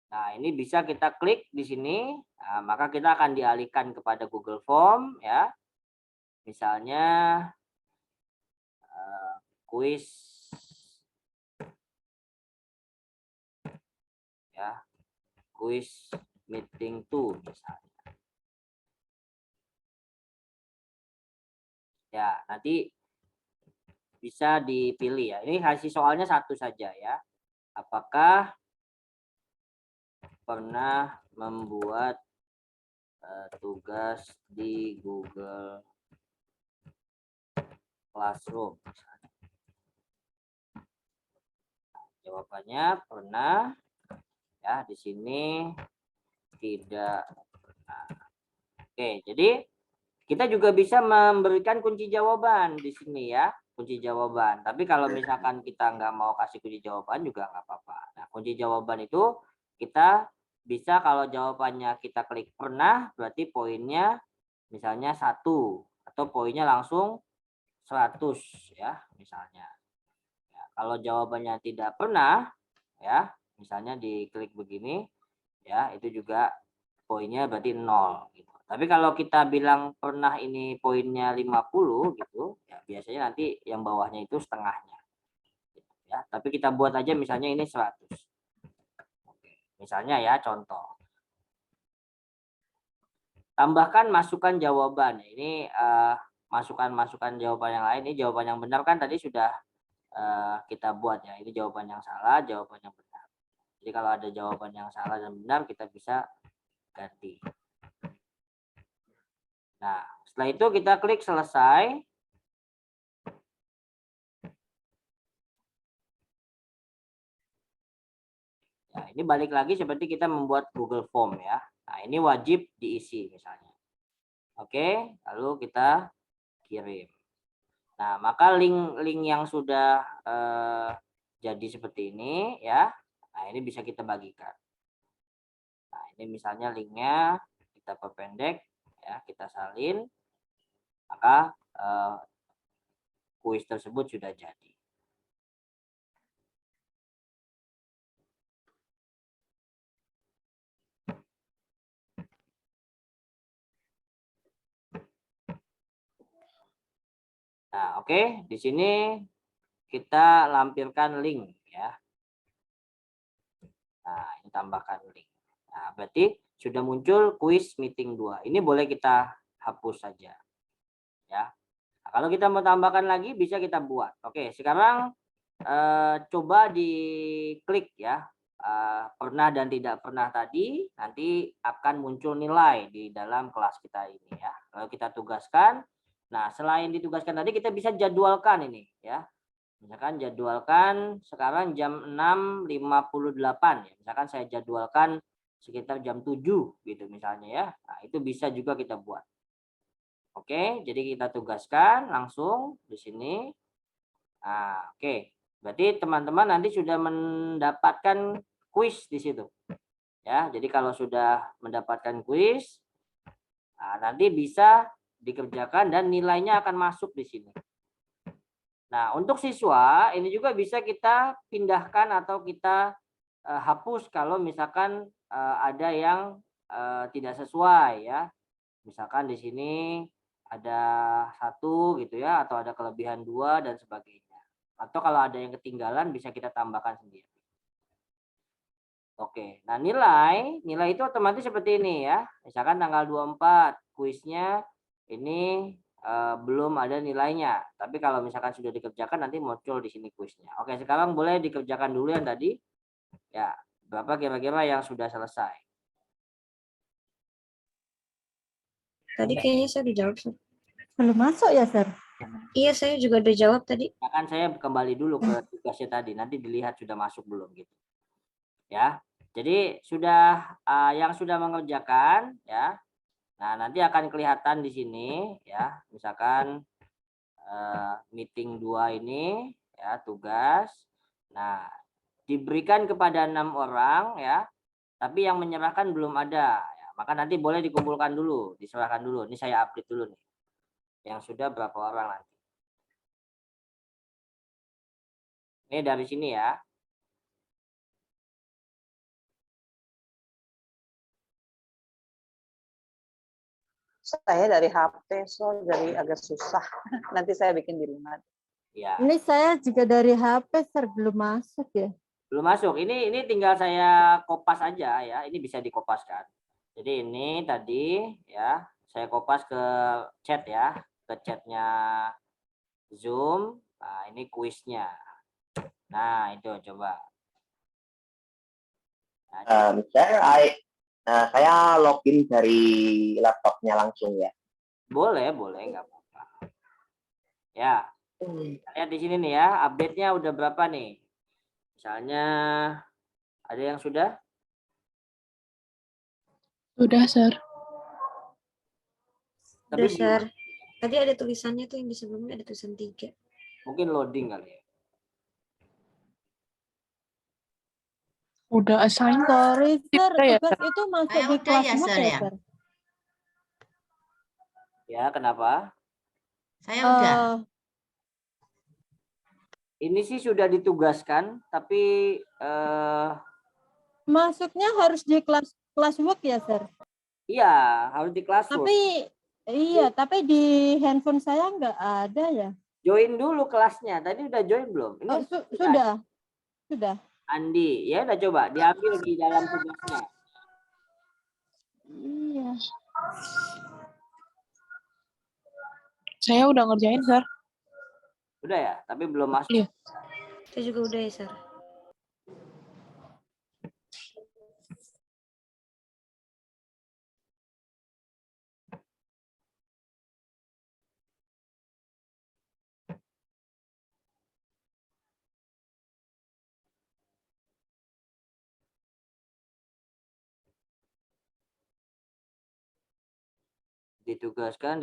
Nah, ini bisa kita klik di sini, maka kita akan dialihkan kepada Google Form ya. Misalnya kuis ya, kuis meeting 2 misalnya. Ya, nanti bisa dipilih ya. Ini hasil soalnya satu saja ya. Apakah pernah membuat tugas di Google Classroom? Jawabannya pernah. Ya, di sini tidak. Nah, oke, jadi kita juga bisa memberikan kunci jawaban di sini ya, kunci jawaban. Tapi kalau misalkan kita nggak mau kasih kunci jawaban juga nggak apa-apa. Nah, kunci jawaban itu kita bisa kalau jawabannya kita klik pernah, berarti poinnya misalnya 1 atau poinnya langsung 100 ya, misalnya. Ya, kalau jawabannya tidak pernah ya, misalnya diklik begini ya, itu juga poinnya berarti 0 gitu. Tapi kalau kita bilang pernah ini poinnya 50 gitu, ya biasanya nanti yang bawahnya itu setengahnya. Ya, tapi kita buat aja misalnya ini 100. Oke, misalnya ya contoh. tambahkan masukan jawaban. Ini masukan-masukan jawaban yang lain. Ini jawaban yang benar kan tadi sudah kita buat ya. Ini jawaban yang salah, jawaban yang benar. Jadi kalau ada jawaban yang salah dan benar kita bisa ganti. Nah, setelah itu kita klik selesai. Nah, ini balik lagi seperti kita membuat Google Form ya. Nah, ini wajib diisi misalnya. Oke, lalu kita kirim. Nah, maka link yang sudah jadi seperti ini ya. Nah, ini bisa kita bagikan. Nah, ini misalnya linknya kita perpendek ya, kita salin. Maka kuis tersebut sudah jadi. Nah, oke, di sini kita lampirkan link ya. Nah, ini tambahkan link. Nah, berarti sudah muncul kuis meeting 2. Ini boleh kita hapus saja. Ya. Nah, kalau kita mau tambahkan lagi bisa kita buat. Oke, sekarang coba diklik ya. Pernah dan tidak pernah tadi nanti akan muncul nilai di dalam kelas kita ini ya. Kalau kita tugaskan, nah selain ditugaskan tadi kita bisa jadwalkan ini ya. Misalkan jadwalkan sekarang jam 6.58 ya. Misalkan saya jadwalkan sekitar jam 7 gitu misalnya ya. Nah, itu bisa juga kita buat. Oke, jadi kita tugaskan langsung di sini. Nah, oke. Berarti teman-teman nanti sudah mendapatkan kuis di situ. Ya, jadi kalau sudah mendapatkan kuis, nah, nanti bisa dikerjakan dan nilainya akan masuk di sini. Nah, untuk siswa ini juga bisa kita pindahkan atau kita hapus kalau misalkan ada yang tidak sesuai ya. Misalkan di sini ada 1 gitu ya, atau ada kelebihan 2 dan sebagainya. Atau kalau ada yang ketinggalan bisa kita tambahkan sendiri. Oke, nah nilai itu otomatis seperti ini ya. Misalkan tanggal 24 kuisnya ini belum ada nilainya. Tapi kalau misalkan sudah dikerjakan nanti muncul di sini kuisnya. Oke, sekarang boleh dikerjakan dulu yang tadi. Ya, berapa kira-kira yang sudah selesai? Tadi kayaknya saya udah jawab, Sir. Belum masuk ya, Sir? Iya, saya juga udah jawab tadi. Akan saya kembali dulu ke tugasnya tadi. Nanti dilihat sudah masuk belum gitu. Ya. Jadi sudah yang sudah mengerjakan ya. Nah, nanti akan kelihatan di sini ya. Misalkan meeting 2 ini ya tugas. Nah, diberikan kepada 6 orang ya. Tapi yang menyerahkan belum ada. Ya. Maka nanti boleh dikumpulkan dulu, diserahkan dulu. Ini saya update dulu nih. Yang sudah berapa orang nanti. Ini dari sini ya. Saya dari HP, so jadi agak susah. Nanti saya bikin di rumah. Ya. Ini saya juga dari HP, Sir, belum masuk ya. Belum masuk. Ini tinggal saya kopas aja ya. Ini bisa dikopaskan. Jadi ini tadi ya, saya kopas ke chat ya, ke chatnya Zoom. Nah, ini kuisnya. Nah, itu coba. Nah, saya login dari laptopnya langsung ya. boleh, nggak apa-apa. Ya, lihat di sini nih ya, update-nya udah berapa nih? Misalnya ada yang sudah? Sudah, Sir. Udah, Sir. Tadi ada tulisannya tuh yang di sebelumnya ada tulisan 3. Mungkin loading kali ya. Udah assign. Sorry, Sir, Ya, tugas itu masuk di udah kelas ya, mood Sir, ya, ya? Sir? Ya, kenapa? Saya udah. Ini sih sudah ditugaskan, tapi Masuknya harus di kelas work ya, Sir? iya, harus di Classroom. Tapi di handphone saya nggak ada ya. Join dulu kelasnya. Tadi udah join belum? Ini Sudah. Andi, ya udah coba diambil di dalam tugasnya. Iya. Saya udah ngerjain, Sir. Udah ya, tapi belum masuk. Iya. Saya juga udah ya, Sir. Ditugaskan.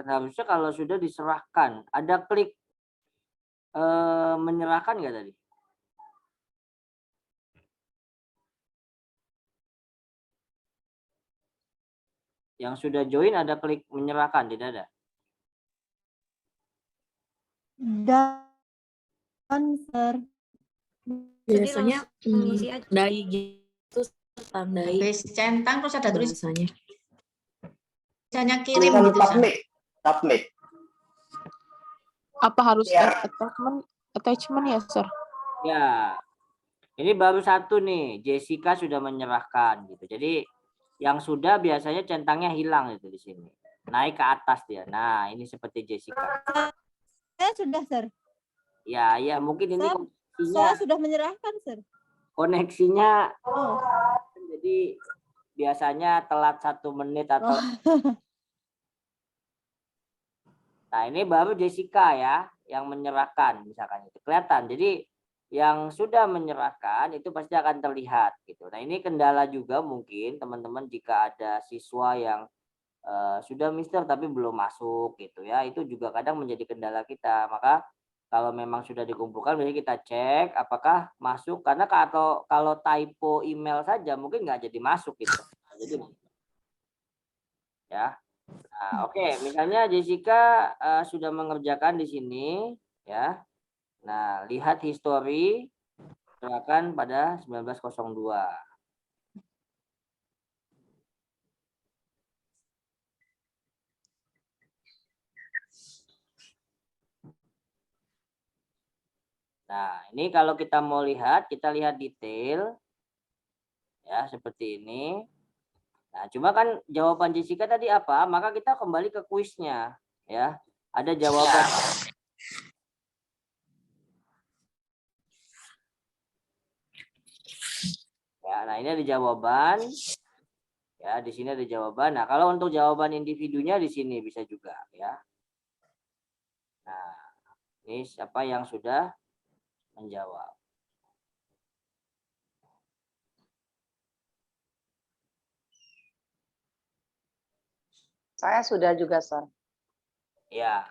Harusnya kalau sudah diserahkan, ada klik menyerahkan nggak tadi? Yang sudah join ada klik menyerahkan, tidak ada? Dan Sir. Biasanya langsung ngisi aja. tandai gitu, tandai Habis centang terus ada tulisannya. tulisannya kirim Tulisan gitu, Sir. submit. Apa harus Ya. attachment ya, Sir? Ya, ini baru satu nih, Jessica sudah menyerahkan gitu. Jadi yang sudah biasanya centangnya hilang itu di sini, naik ke atas dia. Nah, ini seperti Jessica. Saya sudah, Sir. Ya, mungkin ini Saya sudah menyerahkan, Sir. koneksinya Oh. jadi biasanya telat 1 menit atau. Nah, ini baru Jessica ya yang menyerahkan, misalkan itu kelihatan. Jadi yang sudah menyerahkan itu pasti akan terlihat gitu. Nah, ini kendala juga mungkin teman-teman jika ada siswa yang sudah mister tapi belum masuk gitu ya, itu juga kadang menjadi kendala kita. Maka kalau memang sudah dikumpulkan, biasanya kita cek apakah masuk, karena kalau typo email saja mungkin nggak jadi masuk gitu. Jadi ya. Nah, oke, misalnya Jessica sudah mengerjakan di sini ya. Nah, lihat history silakan pada 1902. Nah, ini kalau kita mau lihat, kita lihat detail ya seperti ini. Nah, cuma kan jawaban Jessica tadi apa? Maka kita kembali ke kuisnya ya. Ada jawaban. Ya, nah ini ada jawaban. Ya, di sini ada jawaban. Nah, kalau untuk jawaban individunya di sini bisa juga ya. Nah, ini siapa yang sudah menjawab? Saya sudah juga, Sir. Ya.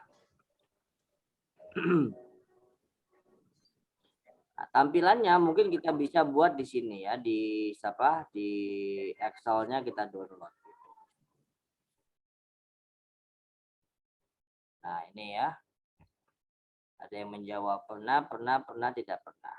Nah, tampilannya mungkin kita bisa buat di sini ya, di Excel-nya kita download. Nah, ini ya. Ada yang menjawab pernah, tidak pernah.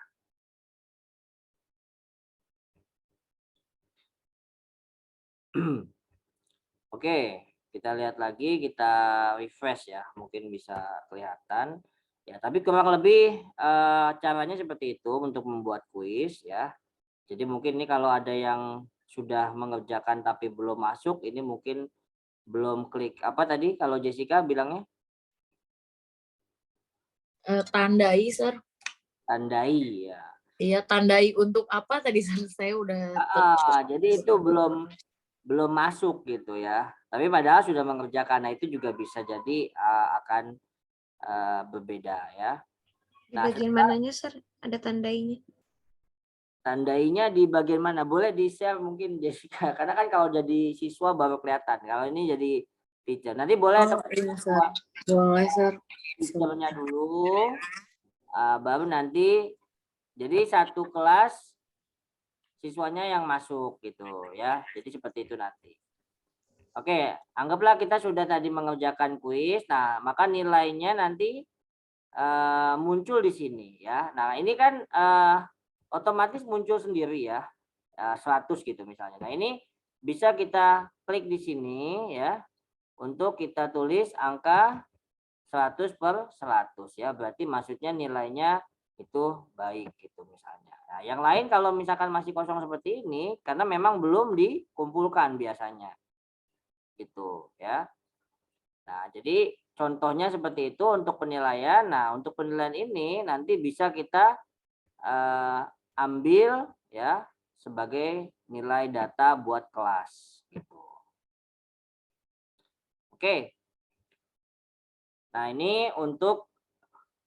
Oke, kita lihat lagi, kita refresh ya, mungkin bisa kelihatan. Ya, tapi kurang lebih caranya seperti itu untuk membuat kuis ya. Jadi mungkin ini kalau ada yang sudah mengerjakan tapi belum masuk, ini mungkin belum klik apa tadi kalau Jessica bilangnya? Tandai, Sir. Tandai ya. Iya, tandai untuk apa tadi, Sir? Saya udah Jadi itu belum masuk gitu ya. Tapi padahal sudah mengerjakan. Nah, itu juga bisa jadi akan berbeda ya. Di bagian mananya, Sir? Ada tandainya. Tandainya di bagian mana? Boleh di-share mungkin Jessica. Karena kan kalau jadi siswa baru kelihatan. Kalau ini jadi teacher. Nanti boleh Sir. Boleh, Sir. teachernya dulu. Baru nanti jadi satu kelas siswanya yang masuk gitu ya. Jadi seperti itu nanti. Oke, anggaplah kita sudah tadi mengerjakan kuis. Nah, maka nilainya nanti muncul di sini ya. Nah, ini kan otomatis muncul sendiri ya. 100 gitu misalnya. Nah, ini bisa kita klik di sini ya. Untuk kita tulis angka 100/100 ya. Berarti maksudnya nilainya itu baik gitu misalnya. Nah, yang lain kalau misalkan masih kosong seperti ini karena memang belum dikumpulkan biasanya. gitu ya. Nah, jadi contohnya seperti itu untuk penilaian. Nah, untuk penilaian ini nanti bisa kita ambil ya sebagai nilai data buat kelas gitu. Oke. Nah, ini untuk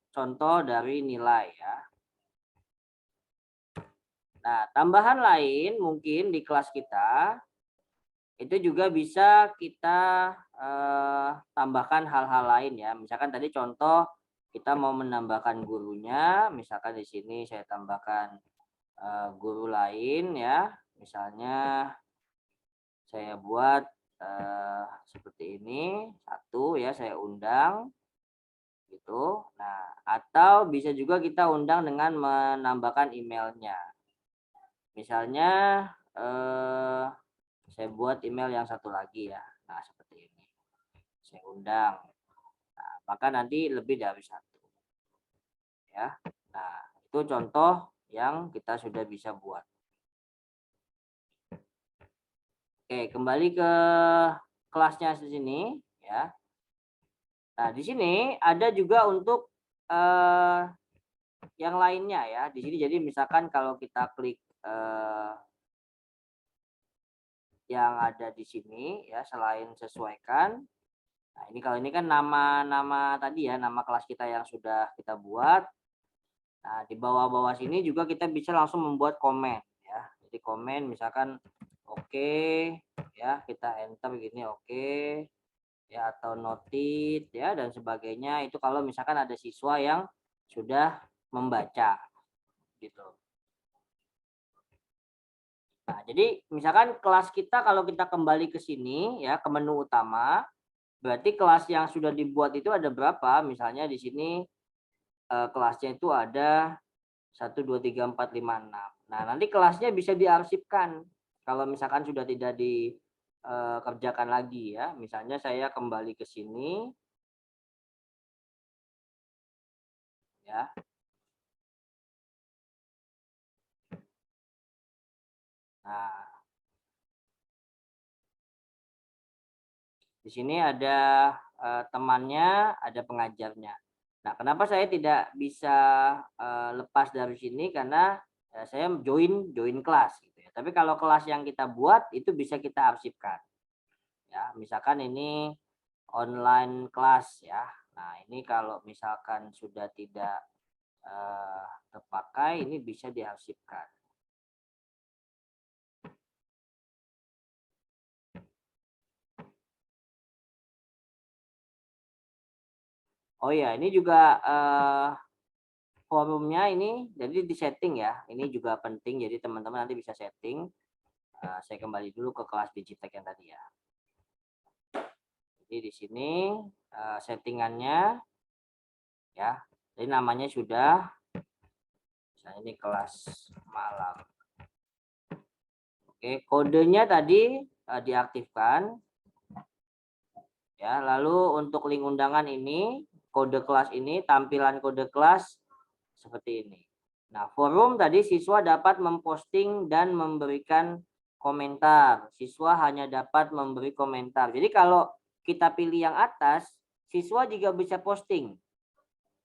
contoh dari nilai ya. Nah, tambahan lain mungkin di kelas kita itu juga bisa kita tambahkan hal-hal lain ya. Misalkan tadi contoh kita mau menambahkan gurunya, misalkan di sini saya tambahkan guru lain ya. Misalnya saya buat seperti ini, satu ya, saya undang gitu. Nah, atau bisa juga kita undang dengan menambahkan emailnya. Misalnya saya buat email yang satu lagi ya. Nah, seperti ini. Saya undang. Nah, maka nanti lebih dari satu. Ya. Nah, itu contoh yang kita sudah bisa buat. Oke, kembali ke kelasnya di sini ya. Nah, di sini ada juga untuk yang lainnya ya. Di sini jadi misalkan kalau kita klik yang ada di sini ya, selain sesuaikan. Nah, ini kalau ini kan nama tadi ya, nama kelas kita yang sudah kita buat. Nah, di bawah-bawah sini juga kita bisa langsung membuat komen ya. Jadi komen misalkan oke ya, kita enter gini oke ya, atau noted ya dan sebagainya. Itu kalau misalkan ada siswa yang sudah membaca gitu. Nah, jadi misalkan kelas kita kalau kita kembali ke sini ya, ke menu utama, berarti kelas yang sudah dibuat itu ada berapa? Misalnya di sini kelasnya itu ada 1, 2, 3, 4, 5, 6. Nah, nanti kelasnya bisa diarsipkan kalau misalkan sudah tidak dikerjakan lagi ya. Misalnya saya kembali ke sini ya. Nah, di sini ada temannya, ada pengajarnya. Nah, kenapa saya tidak bisa lepas dari sini karena saya join kelas gitu ya. Tapi kalau kelas yang kita buat itu bisa kita arsipkan. Ya, misalkan ini online kelas ya. Nah, ini kalau misalkan sudah tidak terpakai ini bisa diarsipkan. Oh ya, ini juga forumnya ini jadi di setting ya. Ini juga penting, jadi teman-teman nanti bisa setting. Saya kembali dulu ke kelas Digitek yang tadi ya. Jadi di sini settingannya ya. Jadi namanya sudah, misalnya ini kelas malam. Oke, kodenya tadi diaktifkan. Ya, lalu untuk link undangan ini, kode kelas ini, tampilan kode kelas seperti ini. Nah, forum tadi siswa dapat memposting dan memberikan komentar. Siswa hanya dapat memberi komentar. Jadi kalau kita pilih yang atas, siswa juga bisa posting.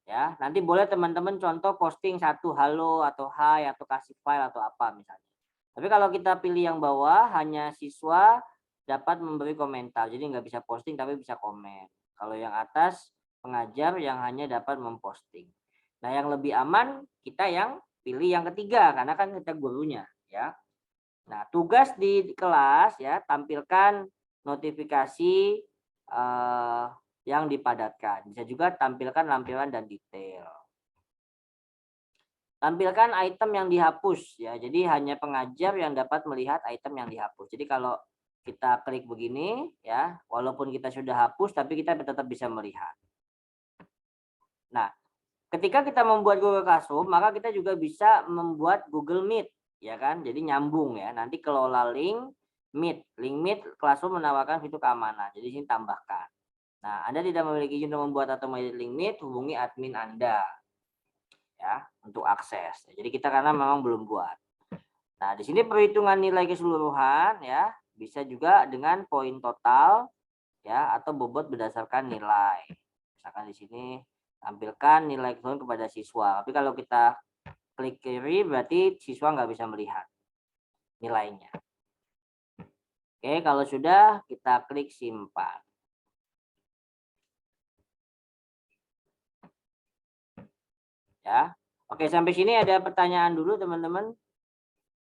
Ya, nanti boleh teman-teman contoh posting satu halo atau hai atau kasih file atau apa misalnya. Tapi kalau kita pilih yang bawah, hanya siswa dapat memberi komentar. Jadi nggak bisa posting tapi bisa komen. Kalau yang atas, pengajar yang hanya dapat memposting. Nah, yang lebih aman kita yang pilih yang ketiga karena kan kita gurunya ya. Nah, tugas di kelas ya, tampilkan notifikasi yang dipadatkan. Bisa juga tampilkan lampiran dan detail. Tampilkan item yang dihapus ya. Jadi hanya pengajar yang dapat melihat item yang dihapus. Jadi kalau kita klik begini ya, walaupun kita sudah hapus tapi kita tetap bisa melihat. Nah, ketika kita membuat Google Classroom, maka kita juga bisa membuat Google Meet ya kan. Jadi nyambung ya. Nanti kelola link Meet Classroom menawarkan fitur keamanan. Jadi sini tambahkan. Nah, Anda tidak memiliki izin untuk membuat atau mengedit link Meet, hubungi admin Anda ya untuk akses. Jadi kita karena memang belum buat. Nah, di sini perhitungan nilai keseluruhan ya, bisa juga dengan poin total ya, atau bobot berdasarkan nilai. Misalkan di sini tampilkan nilai keseluruhan kepada siswa. Tapi kalau kita klik kiri berarti siswa nggak bisa melihat nilainya. Oke, kalau sudah kita klik simpan. Ya. Oke, sampai sini ada pertanyaan dulu teman-teman.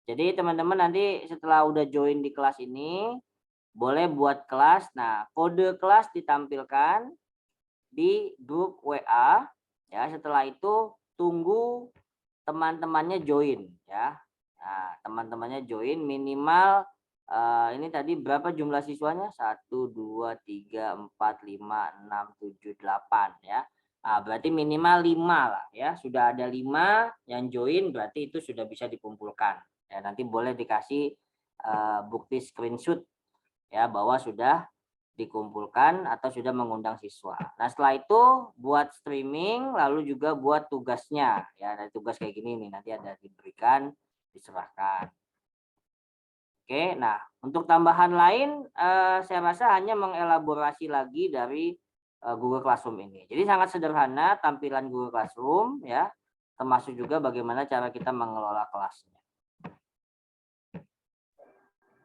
Jadi teman-teman nanti setelah udah join di kelas ini, boleh buat kelas. Nah, kode kelas ditampilkan di grup WA. Ya, setelah itu tunggu teman-temannya join. Ya, nah, teman-temannya join minimal ini tadi berapa jumlah siswanya? 1, 2, 3, 4, 5, 6, 7, 8 ya. Nah, berarti minimal 5 lah ya. Sudah ada 5 yang join berarti itu sudah bisa dikumpulkan. Ya, nanti boleh dikasih bukti screenshot ya bahwa sudah dikumpulkan atau sudah mengundang siswa. Nah, setelah itu buat streaming lalu juga buat tugasnya ya. Ada tugas kayak gini nih, nanti ada diberikan, diserahkan. Oke, nah untuk tambahan lain saya rasa hanya mengelaborasi lagi dari Google Classroom ini. Jadi sangat sederhana tampilan Google Classroom ya, termasuk juga bagaimana cara kita mengelola kelasnya.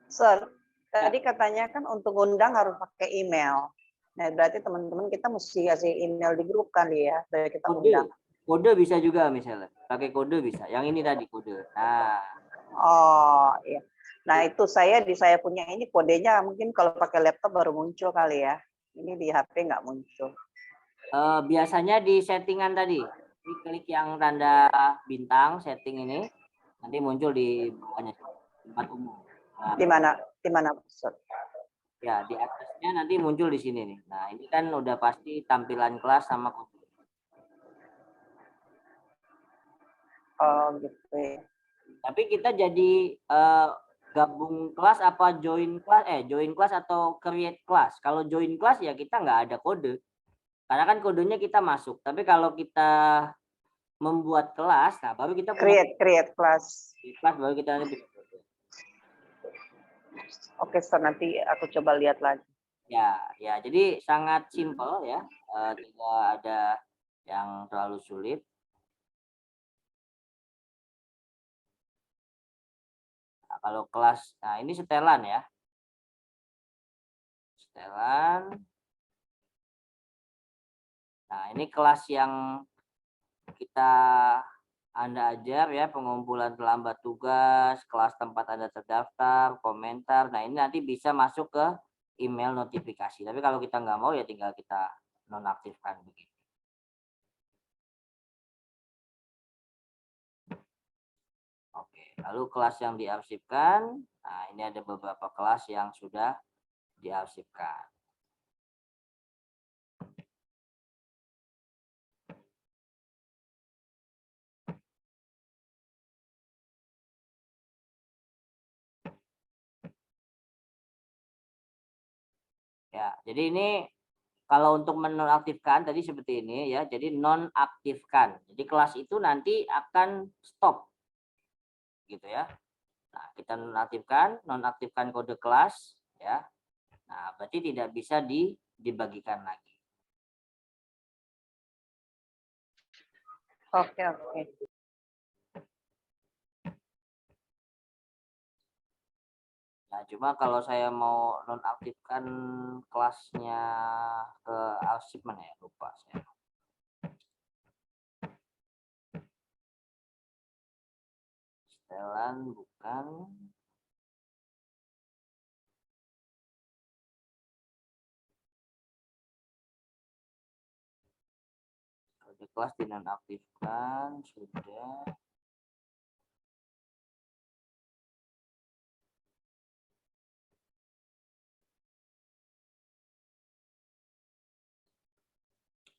Sir, tadi katanya kan untuk undang harus pakai email. Nah, berarti teman-teman kita mesti kasih email di grup kali ya, biar kita undang. Kode bisa juga misalnya, pakai kode bisa. Yang ini tadi kode. Nah, oh iya. Nah, itu saya punya ini kodenya mungkin kalau pakai laptop baru muncul kali ya. Ini di HP nggak muncul. Biasanya di settingan tadi, klik yang tanda bintang setting ini, nanti muncul di bawahnya tempat umum. Nah, Di mana? Sir? Ya, di atasnya nanti muncul di sini nih. Nah, ini kan udah pasti tampilan kelas sama kode. Oh, gitu ya. Tapi kita jadi gabung kelas apa join kelas atau create kelas. Kalau join kelas ya kita nggak ada kode. Karena kan kodenya kita masuk. Tapi kalau kita membuat kelas, nah baru kita create kelas. Kelas baru kita nanti bikin kode. Oke, Sir, nanti aku coba lihat lagi. Ya, jadi sangat simpel ya. Tidak ada yang terlalu sulit. Kalau kelas, nah ini setelan ya. Setelan. Nah, ini kelas yang Anda ajar ya, pengumpulan terlambat tugas, kelas tempat Anda terdaftar, komentar. Nah, ini nanti bisa masuk ke email notifikasi. Tapi kalau kita nggak mau ya tinggal kita nonaktifkan begitu. Oke, lalu kelas yang diarsipkan. Nah, ini ada beberapa kelas yang sudah diarsipkan. Ya, jadi ini kalau untuk menonaktifkan tadi seperti ini ya. Jadi nonaktifkan. Jadi kelas itu nanti akan stop. Gitu ya. Nah, kita nonaktifkan kode kelas ya. Nah, berarti tidak bisa dibagikan lagi. Oke. Nah, cuma kalau saya mau nonaktifkan kelasnya ke arsip mana ya, lupa saya. Setelan bukan. Kode kelas dinonaktifkan sudah.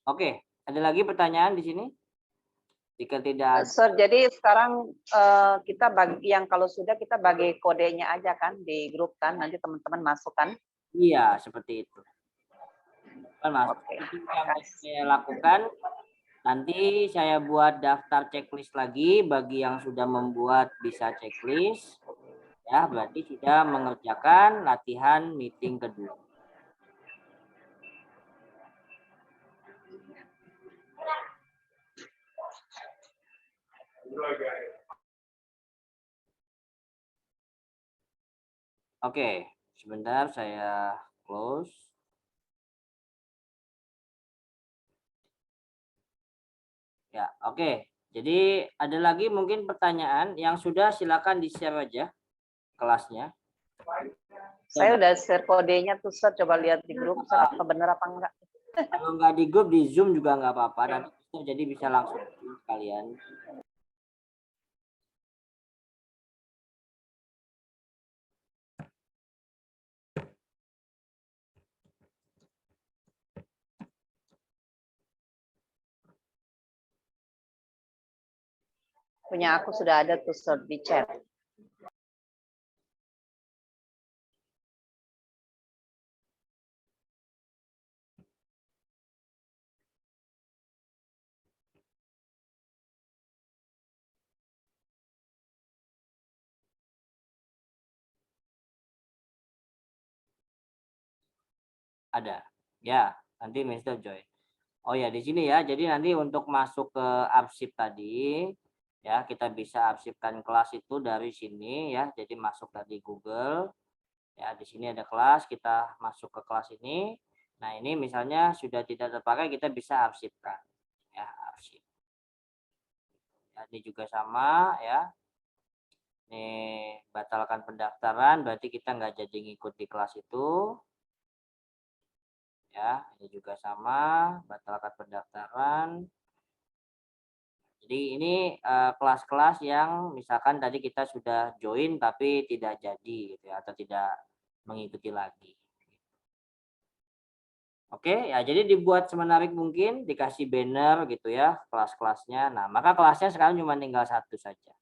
Oke, ada lagi pertanyaan di sini? Jika tidak ada. Sir, jadi sekarang kita bagi yang kalau sudah kita bagi kodenya aja kan di grup kan, nanti teman-teman masukkan. Iya, seperti itu. Kan masuk. Oke. Itu yang saya lakukan. Nanti saya buat daftar checklist lagi bagi yang sudah membuat bisa checklist. Ya, berarti sudah mengerjakan latihan meeting kedua. Oke, sebentar saya close. Ya, oke. Jadi ada lagi mungkin pertanyaan yang sudah silakan di-share aja kelasnya. Saya udah share kodenya tuh, Sir. Coba lihat di grup, Sir, apa benar apa enggak. Kalau nggak di grup, di Zoom juga nggak apa-apa. Nanti jadi bisa langsung kalian. Punya aku sudah ada tuh, Sir, di chat. Ada. Ya, nanti Mr. Joy. Oh ya, di sini ya. Jadi nanti untuk masuk ke arsip tadi, ya kita bisa arsipkan kelas itu dari sini ya. Jadi masuk dari Google. Ya, di sini ada kelas, kita masuk ke kelas ini. Nah, ini misalnya sudah tidak terpakai, kita bisa arsipkan. Ya, arsip. Ya, ini juga sama ya. Ini batalkan pendaftaran, berarti kita nggak jadi ngikut di kelas itu. Ya, ini juga sama, batalkan pendaftaran. Jadi ini kelas-kelas yang misalkan tadi kita sudah join tapi tidak jadi gitu ya, atau tidak mengikuti lagi. Oke, ya jadi dibuat semenarik mungkin, dikasih banner gitu ya kelas-kelasnya. Nah, maka kelasnya sekarang cuma tinggal satu saja.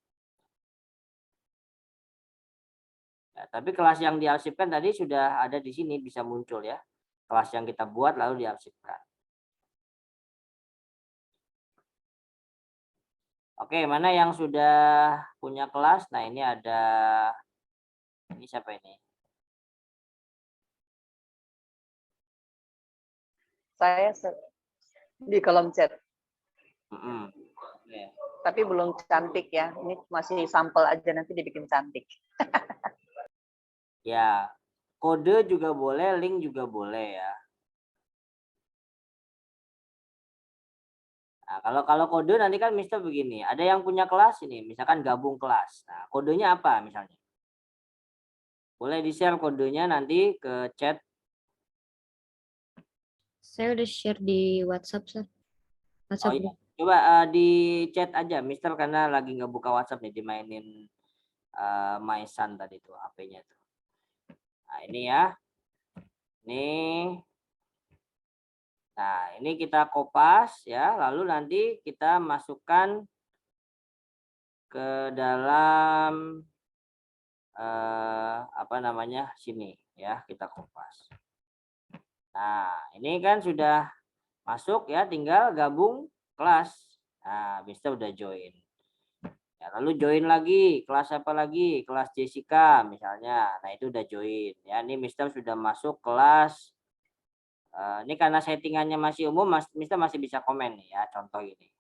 Ya, tapi kelas yang diarsipkan tadi sudah ada di sini, bisa muncul ya. Kelas yang kita buat lalu diarsipkan. Oke, mana yang sudah punya kelas? Nah, ini ada, ini siapa ini? Saya, Sir, di kolom chat. Ya. Tapi belum cantik ya. Ini masih sampel aja, nanti dibikin cantik. Ya, kode juga boleh, link juga boleh ya. Nah, kalau kode nanti kan Mister begini, ada yang punya kelas ini, misalkan gabung kelas. Nah, kodenya apa misalnya? Boleh di-share kodenya nanti ke chat. Saya udah share di WhatsApp, Sir. Oh WhatsApp iya, group. coba di chat aja, Mister karena lagi nggak buka WhatsApp nih, dimainin My Son tadi tuh HP-nya tuh. Nah, ini ya. Nah, ini kita kopas ya, lalu nanti kita masukkan ke dalam apa namanya sini ya, kita kopas. Nah, ini kan sudah masuk ya, tinggal gabung kelas. Nah, Mister udah join. Ya, lalu join lagi, kelas apa lagi? Kelas Jessica misalnya. Nah, itu udah join. Ya, ini Mister sudah masuk kelas. Ini karena settingannya masih umum, Mister masih bisa komen nih ya, contoh ini.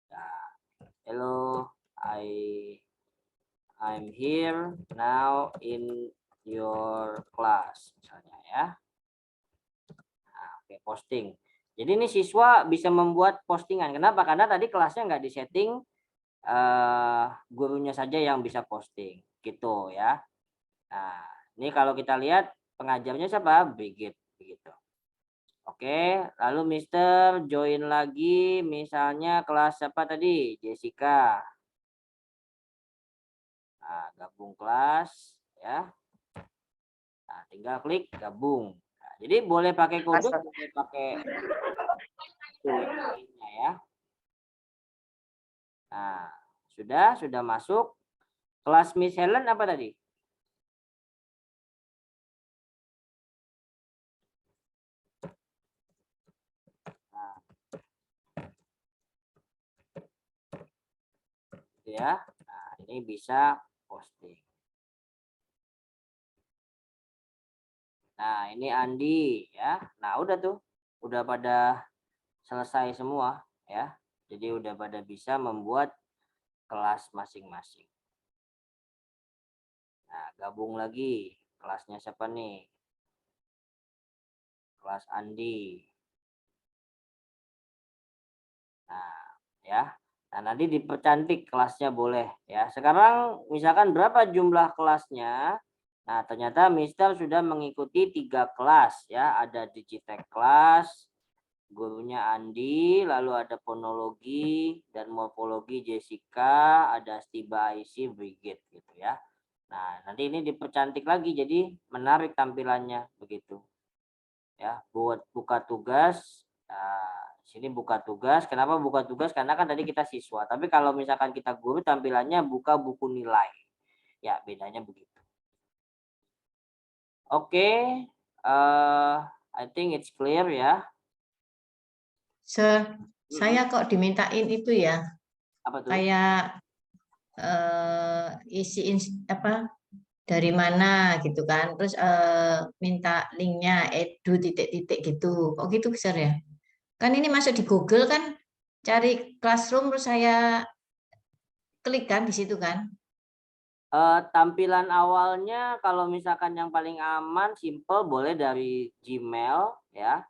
Nah, hello, I'm here now in your class misalnya ya. Nah, oke, posting. Jadi ini siswa bisa membuat postingan. Kenapa? Karena tadi kelasnya nggak disetting, gurunya saja yang bisa posting gitu ya. Nah, ini kalau kita lihat pengajarnya siapa? Brigit begitu. Oke, lalu Mister join lagi misalnya kelas apa tadi? Jessica. Nah, gabung kelas ya. Nah, tinggal klik gabung. Nah, jadi boleh pakai kode, boleh pakai tulisnya ya. Nah, sudah masuk. Kelas Miss Helen apa tadi? Nah, ya. Nah, ini bisa posting. Nah, ini Andi ya. Nah, udah tuh. Udah pada selesai semua ya. Jadi udah pada bisa membuat kelas masing-masing. Nah, gabung lagi. Kelasnya siapa nih? Kelas Andi. Nah, ya. Nah, nanti dipercantik kelasnya boleh ya. Sekarang misalkan berapa jumlah kelasnya? Nah, ternyata Mister sudah mengikuti 3 kelas ya. Ada Digitek kelas, gurunya Andi, lalu ada fonologi dan morfologi Jessica, ada Stiba IC Brigit gitu ya. Nah, nanti ini dipercantik lagi jadi menarik tampilannya begitu. Ya, buat buka tugas. Nah, sini buka tugas. Kenapa buka tugas? Karena kan tadi kita siswa. Tapi kalau misalkan kita guru, tampilannya buka buku nilai. Ya, bedanya begitu. Oke, I think it's clear ya. Sir, saya kok dimintain itu ya, Apa tuh? kayak apa dari mana gitu kan, terus minta linknya edu titik-titik gitu, kok gitu besar ya? Kan ini masuk di Google kan, cari classroom terus saya klik kan di situ kan? Tampilan awalnya kalau misalkan yang paling aman, simple, boleh dari Gmail ya.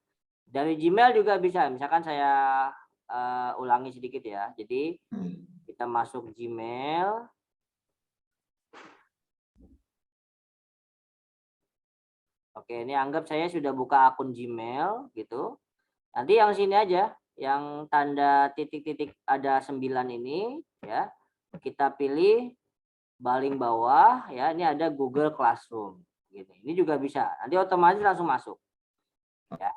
Dari Gmail juga bisa. Misalkan saya ulangi sedikit ya. Jadi kita masuk Gmail. Oke, ini anggap saya sudah buka akun Gmail gitu. Nanti yang sini aja, yang tanda titik-titik ada 9 ini ya. Kita pilih paling bawah ya, ini ada Google Classroom gitu. Ini juga bisa. Nanti otomatis langsung masuk. Ya.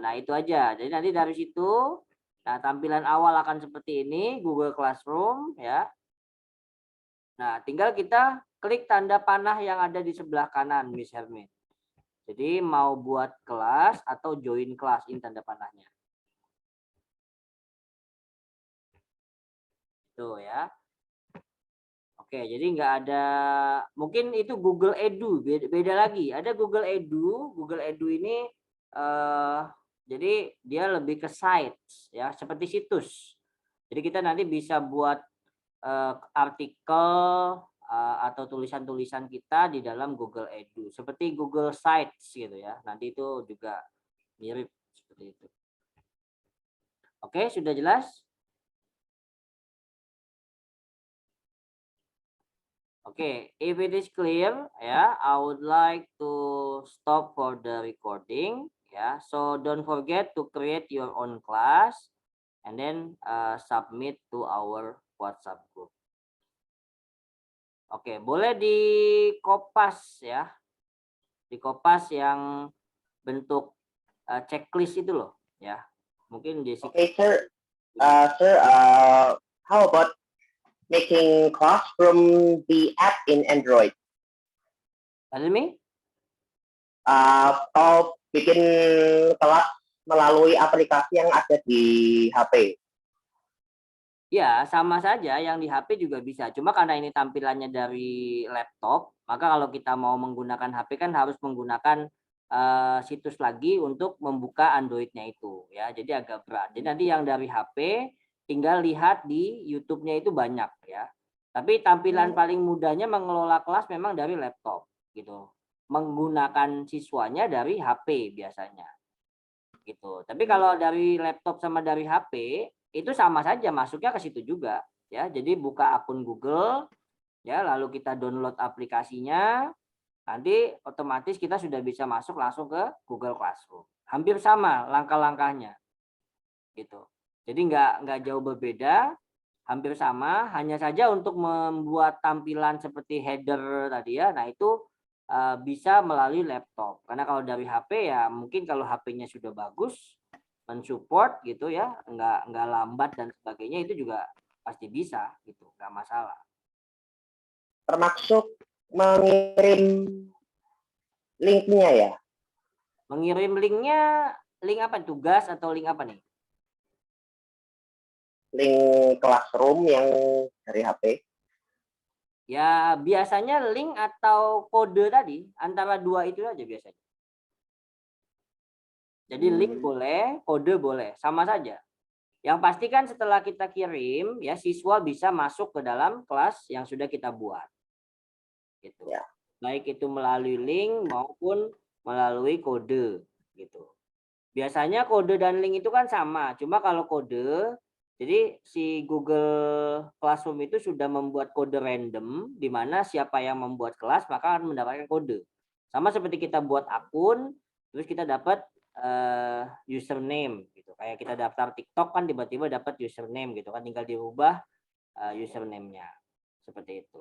Nah, itu aja. Jadi nanti dari situ, nah tampilan awal akan seperti ini, Google Classroom ya. Nah, tinggal kita klik tanda panah yang ada di sebelah kanan, Miss Hermin. Jadi mau buat kelas atau join kelas, ini tanda panahnya. Tuh ya. Oke, jadi nggak ada, mungkin itu Google Edu, beda lagi. Ada Google Edu ini jadi dia lebih ke sites ya, seperti situs. Jadi kita nanti bisa buat artikel atau tulisan-tulisan kita di dalam Google Edu, seperti Google Sites gitu ya. Nanti itu juga mirip seperti itu. Oke, sudah jelas? Okay, if it is clear, yeah, I would like to stop for the recording. Yeah, so don't forget to create your own class and then submit to our WhatsApp group. Oke, boleh dikopas ya, dikopas yang bentuk checklist itu loh, ya. Mungkin Jessica. Okay, sir. How about making class from the app in Android? Pardon me? Kalau bikin kelas melalui aplikasi yang ada di HP. Ya, sama saja, yang di HP juga bisa. Cuma karena ini tampilannya dari laptop, maka kalau kita mau menggunakan HP kan harus menggunakan situs lagi untuk membuka Android-nya itu ya. Jadi agak berat. Jadi nanti yang dari HP tinggal lihat di YouTube-nya itu banyak ya. Tapi tampilan paling mudahnya mengelola kelas memang dari laptop gitu. Menggunakan siswanya dari HP biasanya. Gitu. Tapi kalau dari laptop sama dari HP itu sama saja, masuknya ke situ juga ya. Jadi buka akun Google ya, lalu kita download aplikasinya. Nanti otomatis kita sudah bisa masuk langsung ke Google Classroom. Hampir sama langkah-langkahnya. Gitu. Jadi nggak jauh berbeda, hampir sama, hanya saja untuk membuat tampilan seperti header tadi ya, nah itu bisa melalui laptop. Karena kalau dari HP ya mungkin kalau HP-nya sudah bagus, mensupport gitu ya, nggak lambat dan sebagainya, itu juga pasti bisa gitu, nggak masalah. Termasuk mengirim linknya ya? Mengirim linknya, link apa? Tugas atau link apa nih? Link Classroom yang dari HP? Ya biasanya link atau kode tadi, antara dua itu aja biasanya. Jadi link boleh, kode boleh, sama saja. Yang pasti kan setelah kita kirim, ya siswa bisa masuk ke dalam kelas yang sudah kita buat. Gitu. Ya. Baik itu melalui link maupun melalui kode gitu. Biasanya kode dan link itu kan sama, cuma kalau kode, jadi si Google Classroom itu sudah membuat kode random, di mana siapa yang membuat kelas maka akan mendapatkan kode. Sama seperti kita buat akun, terus kita dapat username gitu. Kayak kita daftar TikTok kan tiba-tiba dapat username gitu kan, tinggal dirubah username-nya. Seperti itu.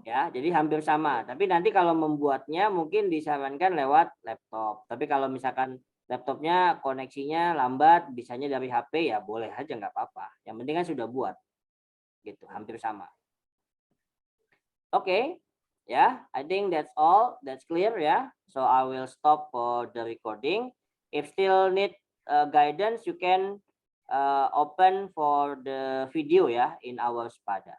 Ya, jadi hampir sama. Tapi nanti kalau membuatnya mungkin disarankan lewat laptop. Tapi kalau misalkan laptopnya koneksinya lambat, bisanya dari HP ya boleh aja, nggak apa-apa. Yang penting kan sudah buat. Gitu, hampir sama. Oke. Ya, I think that's all. That's clear ya. So I will stop for the recording. If still need guidance, you can open for the video ya in our Spada.